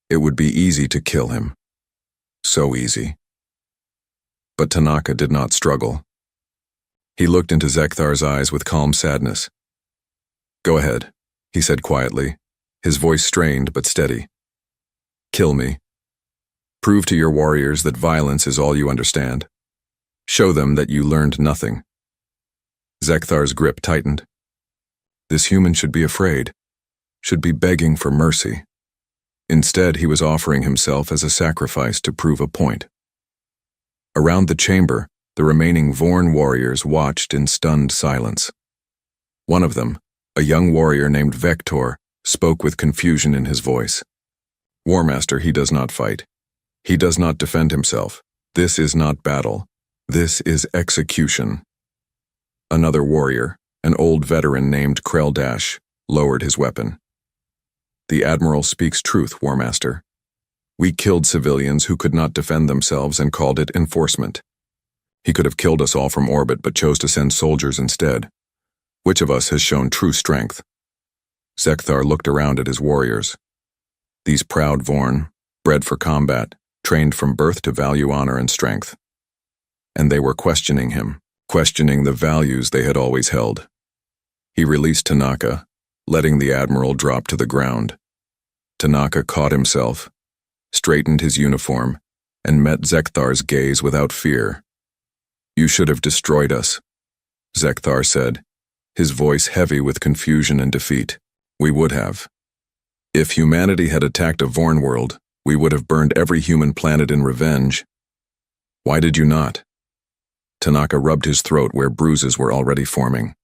[SPEAKER 1] It would be easy to kill him. So easy. But Tanaka did not struggle. He looked into Zekthar's eyes with calm sadness. "Go ahead," he said quietly, his voice strained but steady. "Kill me. Prove to your warriors that violence is all you understand. Show them that you learned nothing." Zekthar's grip tightened. This human should be afraid, should be begging for mercy. Instead, he was offering himself as a sacrifice to prove a point. Around the chamber, the remaining Vorn warriors watched in stunned silence. One of them, a young warrior named Vector, spoke with confusion in his voice. "War Master, he does not fight. He does not defend himself. This is not battle. This is execution." Another warrior, an old veteran named Krell, lowered his weapon. The Admiral speaks truth, War Master. We killed civilians who could not defend themselves and called it enforcement. He could have killed us all from orbit but chose to send soldiers instead. Which of us has shown true strength? Zekthar looked around at his warriors. These proud Vorn, bred for combat, trained from birth to value honor and strength. And they were questioning him, questioning the values they had always held. He released Tanaka, letting the Admiral drop to the ground. Tanaka caught himself, straightened his uniform, and met Zekthar's gaze without fear. You should have destroyed us, Zekthar said, his voice heavy with confusion and defeat. We would have. If humanity had attacked a Vorn world, we would have burned every human planet in revenge. Why did you not? Tanaka rubbed his throat where bruises were already forming.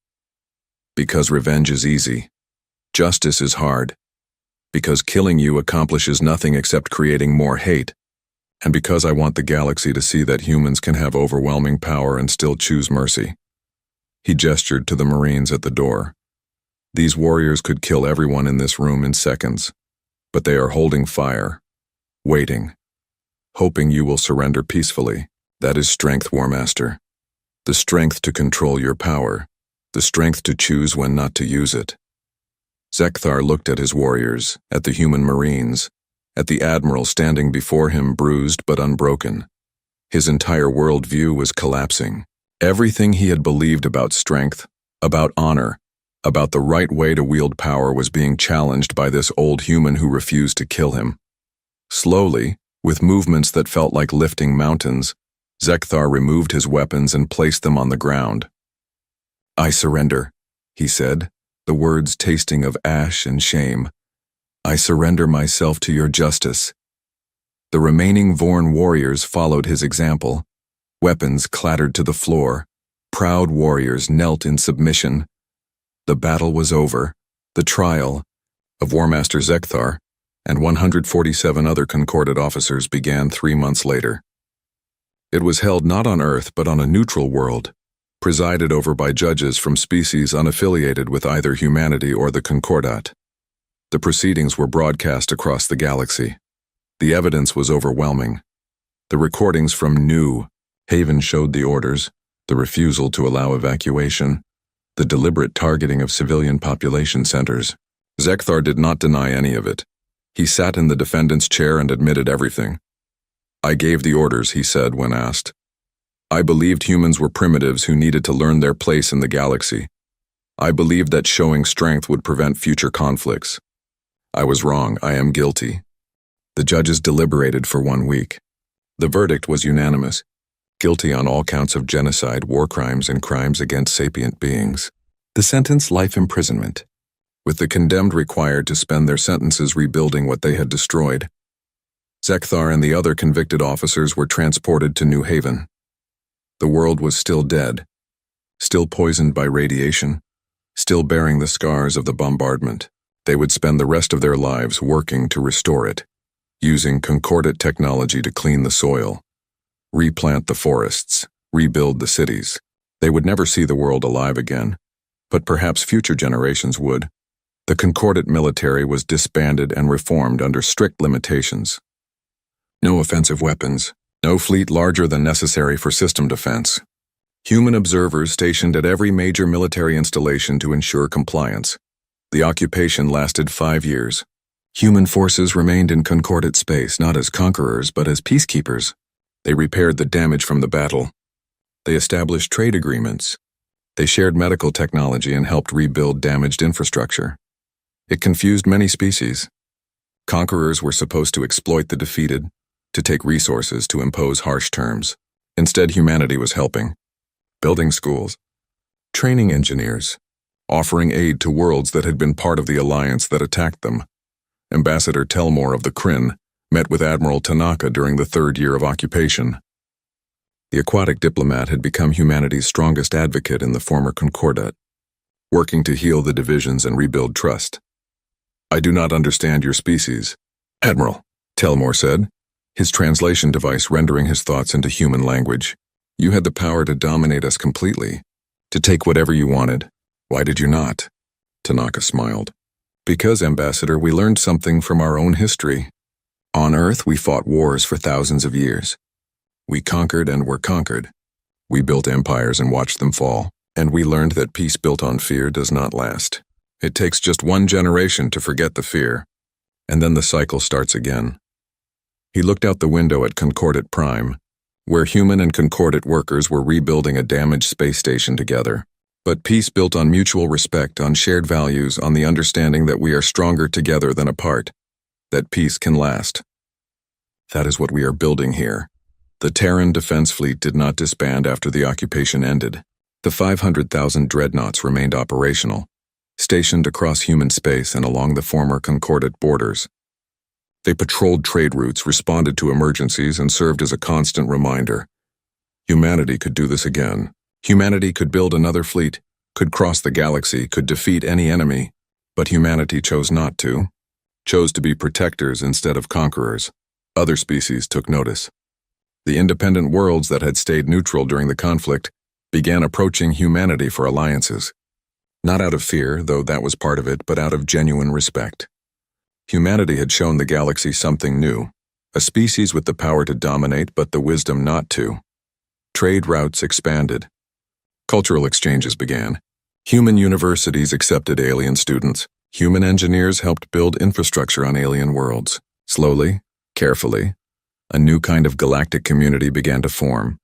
[SPEAKER 1] Because revenge is easy. Justice is hard. Because killing you accomplishes nothing except creating more hate. And because I want the galaxy to see that humans can have overwhelming power and still choose mercy. He gestured to the Marines at the door. These warriors could kill everyone in this room in seconds, but they are holding fire, waiting, hoping you will surrender peacefully. That is strength, War Master. The strength to control your power, the strength to choose when not to use it. Zekthar looked at his warriors, at the human Marines, at the Admiral standing before him bruised but unbroken. His entire worldview was collapsing. Everything he had believed about strength, about honor, about the right way to wield power was being challenged by this old human who refused to kill him. Slowly, with movements that felt like lifting mountains, Zekthar removed his weapons and placed them on the ground. I surrender, he said, the words tasting of ash and shame. I surrender myself to your justice. The remaining Vorn warriors followed his example. Weapons clattered to the floor. Proud warriors knelt in submission. The battle was over. The trial of War Master Zekthar and 147 other concordate officers began 3 months later. It was held not on Earth but on a neutral world, presided over by judges from species unaffiliated with either humanity or the Concordat. The proceedings were broadcast across the galaxy. The evidence was overwhelming. The recordings from New Haven showed the orders, the refusal to allow evacuation, the deliberate targeting of civilian population centers. Zekthar did not deny any of it. He sat in the defendant's chair and admitted everything. I gave the orders, he said when asked. I believed humans were primitives who needed to learn their place in the galaxy. I believed that showing strength would prevent future conflicts. I was wrong. I am guilty. The judges deliberated for 1 week. The verdict was unanimous. Guilty on all counts of genocide, war crimes, and crimes against sapient beings. The sentence, life imprisonment, with the condemned required to spend their sentences rebuilding what they had destroyed. Zekthar and the other convicted officers were transported to New Haven. The world was still dead, still poisoned by radiation, still bearing the scars of the bombardment. They would spend the rest of their lives working to restore it, using concordate technology to clean the soil, replant the forests, rebuild the cities. They would never see the world alive again, but perhaps future generations would. The concordate military was disbanded and reformed under strict limitations. No offensive weapons, no fleet larger than necessary for system defense. Human observers stationed at every major military installation to ensure compliance. The occupation lasted 5 years. Human forces remained in concordate space not as conquerors but as peacekeepers. They repaired the damage from the battle. They established trade agreements. They shared medical technology and helped rebuild damaged infrastructure. It confused many species. Conquerors were supposed to exploit the defeated, to take resources, to impose harsh terms. Instead, humanity was helping, building schools, training engineers, offering aid to worlds that had been part of the alliance that attacked them. Ambassador Telmore of the Kryn met with Admiral Tanaka during the 3rd year of occupation. The aquatic diplomat had become humanity's strongest advocate in the former Concordat, working to heal the divisions and rebuild trust. I do not understand your species, Admiral, Telmore said, his translation device rendering his thoughts into human language. You had the power to dominate us completely. To take whatever you wanted. Why did you not? Tanaka smiled. Because, Ambassador, we learned something from our own history. On Earth, we fought wars for thousands of years. We conquered and were conquered. We built empires and watched them fall. And we learned that peace built on fear does not last. It takes just one generation to forget the fear, and then the cycle starts again. He looked out the window at Concordat Prime, where human and Concordat workers were rebuilding a damaged space station together. But peace built on mutual respect, on shared values, on the understanding that we are stronger together than apart, that peace can last. That is what we are building here. The Terran Defense Fleet did not disband after the occupation ended. The 500,000 Dreadnoughts remained operational, stationed across human space and along the former Concordat borders. They patrolled trade routes, responded to emergencies, and served as a constant reminder. Humanity could do this again. Humanity could build another fleet, could cross the galaxy, could defeat any enemy, but humanity chose not to, chose to be protectors instead of conquerors. Other species took notice. The independent worlds that had stayed neutral during the conflict began approaching humanity for alliances. Not out of fear, though that was part of it, but out of genuine respect. Humanity had shown the galaxy something new, a species with the power to dominate but the wisdom not to. Trade routes expanded. Cultural exchanges began. Human universities accepted alien students. Human engineers helped build infrastructure on alien worlds. Slowly, carefully, a new kind of galactic community began to form.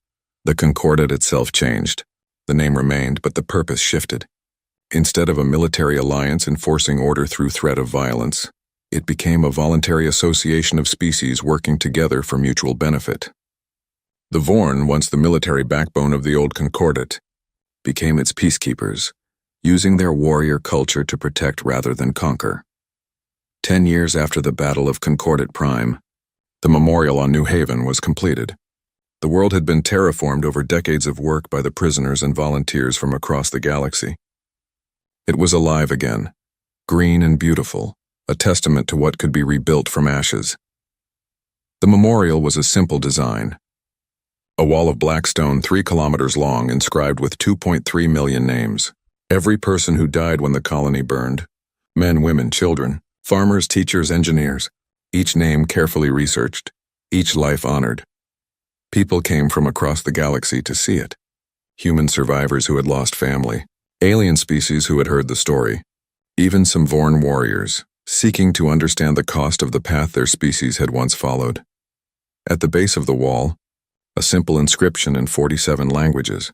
[SPEAKER 1] The Concordat itself changed. The name remained, but the purpose shifted. Instead of a military alliance enforcing order through threat of violence, it became a voluntary association of species working together for mutual benefit. The Vorn, once the military backbone of the old Concordat, became its peacekeepers, using their warrior culture to protect rather than conquer. 10 years after the Battle of Concordat Prime, the memorial on New Haven was completed. The world had been terraformed over decades of work by the prisoners and volunteers from across the galaxy. It was alive again, green and beautiful, a testament to what could be rebuilt from ashes. The memorial was a simple design. A wall of black stone 3 kilometers long inscribed with 2.3 million names. Every person who died when the colony burned. Men, women, children, farmers, teachers, engineers. Each name carefully researched, each life honored. People came from across the galaxy to see it. Human survivors who had lost family, alien species who had heard the story, even some Vorn warriors, seeking to understand the cost of the path their species had once followed. At the base of the wall, a simple inscription in 47 languages,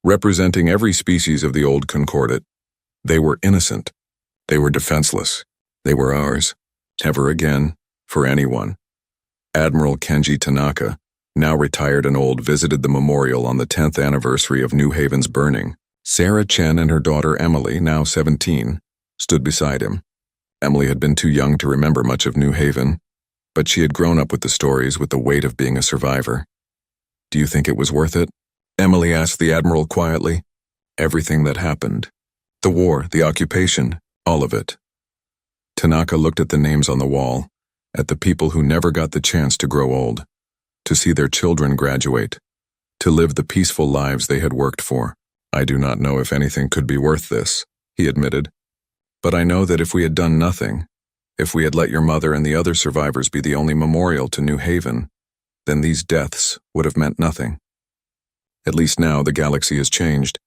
[SPEAKER 1] representing every species of the old Concordat. They were innocent. They were defenseless. They were ours. Never again, for anyone. Admiral Kenji Tanaka, now retired and old, visited the memorial on the 10th anniversary of New Haven's burning. Sarah Chen and her daughter Emily, now 17, stood beside him. Emily had been too young to remember much of New Haven, but she had grown up with the stories, with the weight of being a survivor. "Do you think it was worth it?" Emily asked the Admiral quietly. "Everything that happened. The war, the occupation, all of it." Tanaka looked at the names on the wall, at the people who never got the chance to grow old, to see their children graduate, to live the peaceful lives they had worked for. "I do not know if anything could be worth this," he admitted. "But I know that if we had done nothing, if we had let your mother and the other survivors be the only memorial to New Haven, then these deaths would have meant nothing. At least now the galaxy has changed.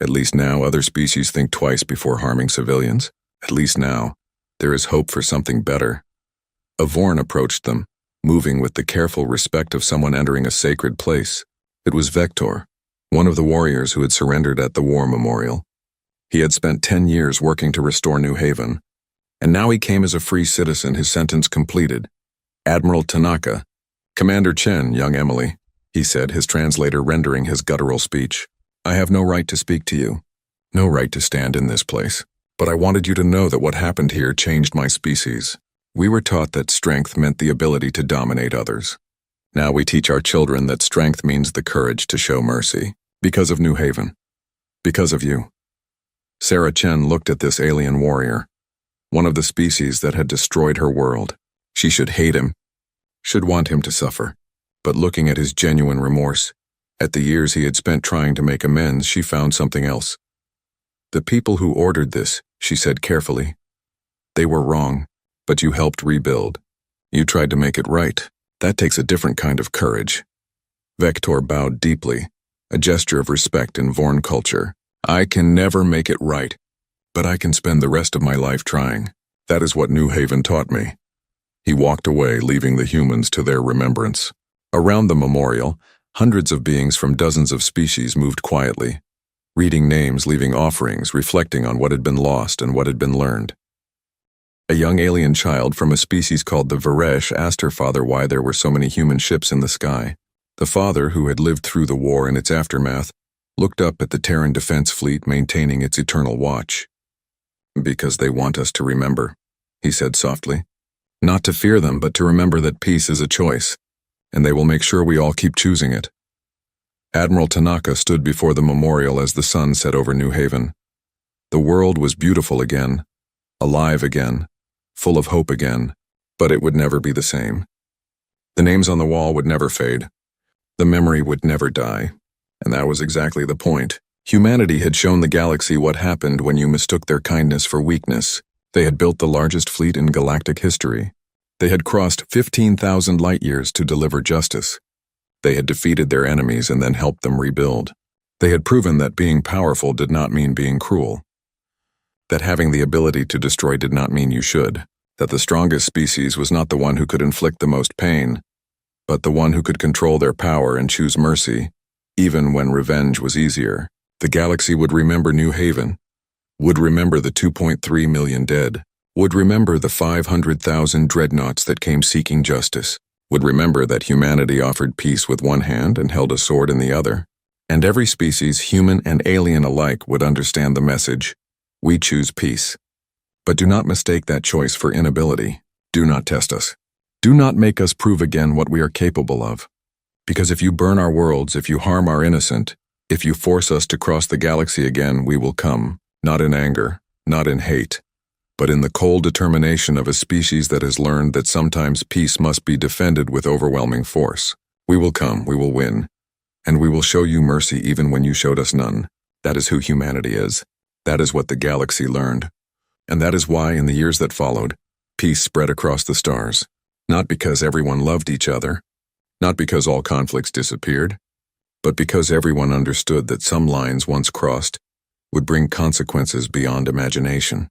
[SPEAKER 1] At least now other species think twice before harming civilians. At least now there is hope for something better." A Vorn approached them, moving with the careful respect of someone entering a sacred place. It was Vector, one of the warriors who had surrendered at the war memorial. He had spent 10 years working to restore New Haven, and now he came as a free citizen, his sentence completed. "Admiral Tanaka." "Commander Chen, young Emily," he said, his translator rendering his guttural speech. "I have no right to speak to you, no right to stand in this place, but I wanted you to know that what happened here changed my species. We were taught that strength meant the ability to dominate others. Now we teach our children that strength means the courage to show mercy, because of New Haven, because of you." Sarah Chen looked at this alien warrior, one of the species that had destroyed her world. She should hate him, should want him to suffer. But looking at his genuine remorse, At the years he had spent trying to make amends, she found something else. The people who ordered this, she said carefully. They were wrong, but you helped rebuild. You tried to make it right. That takes a different kind of courage. Vector bowed deeply, a gesture of respect in Vorn culture. I can never make it right, but I can spend the rest of my life trying. That is what New Haven taught me. He walked away, leaving the humans to their remembrance. Around the memorial, hundreds of beings from dozens of species moved quietly, reading names, leaving offerings, reflecting on what had been lost and what had been learned. A young alien child from a species called the Varesh asked her father why there were so many human ships in the sky. The father, who had lived through the war and its aftermath, looked up at the Terran defense fleet maintaining its eternal watch. Because they want us to remember, he said softly. Not to fear them, but to remember that peace is a choice, and they will make sure we all keep choosing it. Admiral Tanaka stood before the memorial as the sun set over New Haven. The world was beautiful again, alive again, full of hope again, but it would never be the same. The names on the wall would never fade. The memory would never die, and that was exactly the point. Humanity had shown the galaxy what happened when you mistook their kindness for weakness. They had built the largest fleet in galactic history. They had crossed 15,000 light-years to deliver justice. They had defeated their enemies and then helped them rebuild. They had proven that being powerful did not mean being cruel. That having the ability to destroy did not mean you should. That the strongest species was not the one who could inflict the most pain, but the one who could control their power and choose mercy, even when revenge was easier. The galaxy would remember New Haven, would remember the 2.3 million dead, would remember the 500,000 dreadnoughts that came seeking justice, would remember that humanity offered peace with one hand and held a sword in the other. And every species, human and alien alike, would understand the message: we choose peace. But do not mistake that choice for inability. Do not test us. Do not make us prove again what we are capable of. Because if you burn our worlds, if you harm our innocent, if you force us to cross the galaxy again, we will come, not in anger, not in hate, but in the cold determination of a species that has learned that sometimes peace must be defended with overwhelming force. We will come, we will win, and we will show you mercy even when you showed us none. That is who humanity is. That is what the galaxy learned. And that is why, in the years that followed, peace spread across the stars. Not because everyone loved each other, not because all conflicts disappeared, but because everyone understood that some lines once crossed would bring consequences beyond imagination.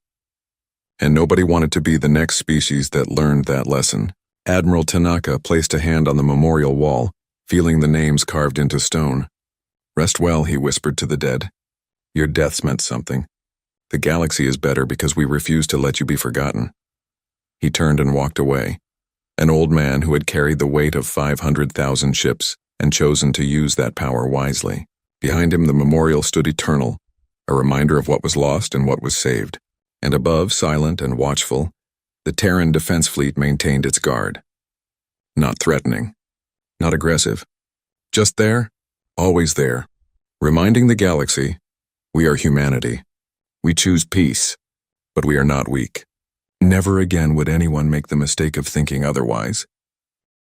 [SPEAKER 1] And nobody wanted to be the next species that learned that lesson. Admiral Tanaka placed a hand on the memorial wall, feeling the names carved into stone. Rest well, he whispered to the dead. Your deaths meant something. The galaxy is better because we refuse to let you be forgotten. He turned and walked away, an old man who had carried the weight of 500,000 ships and chosen to use that power wisely. Behind him, the memorial stood eternal, a reminder of what was lost and what was saved. And above, silent and watchful, the Terran defense fleet maintained its guard. Not threatening, not aggressive, just there, always there, reminding the galaxy, we are humanity. We choose peace, but we are not weak. Never again would anyone make the mistake of thinking otherwise.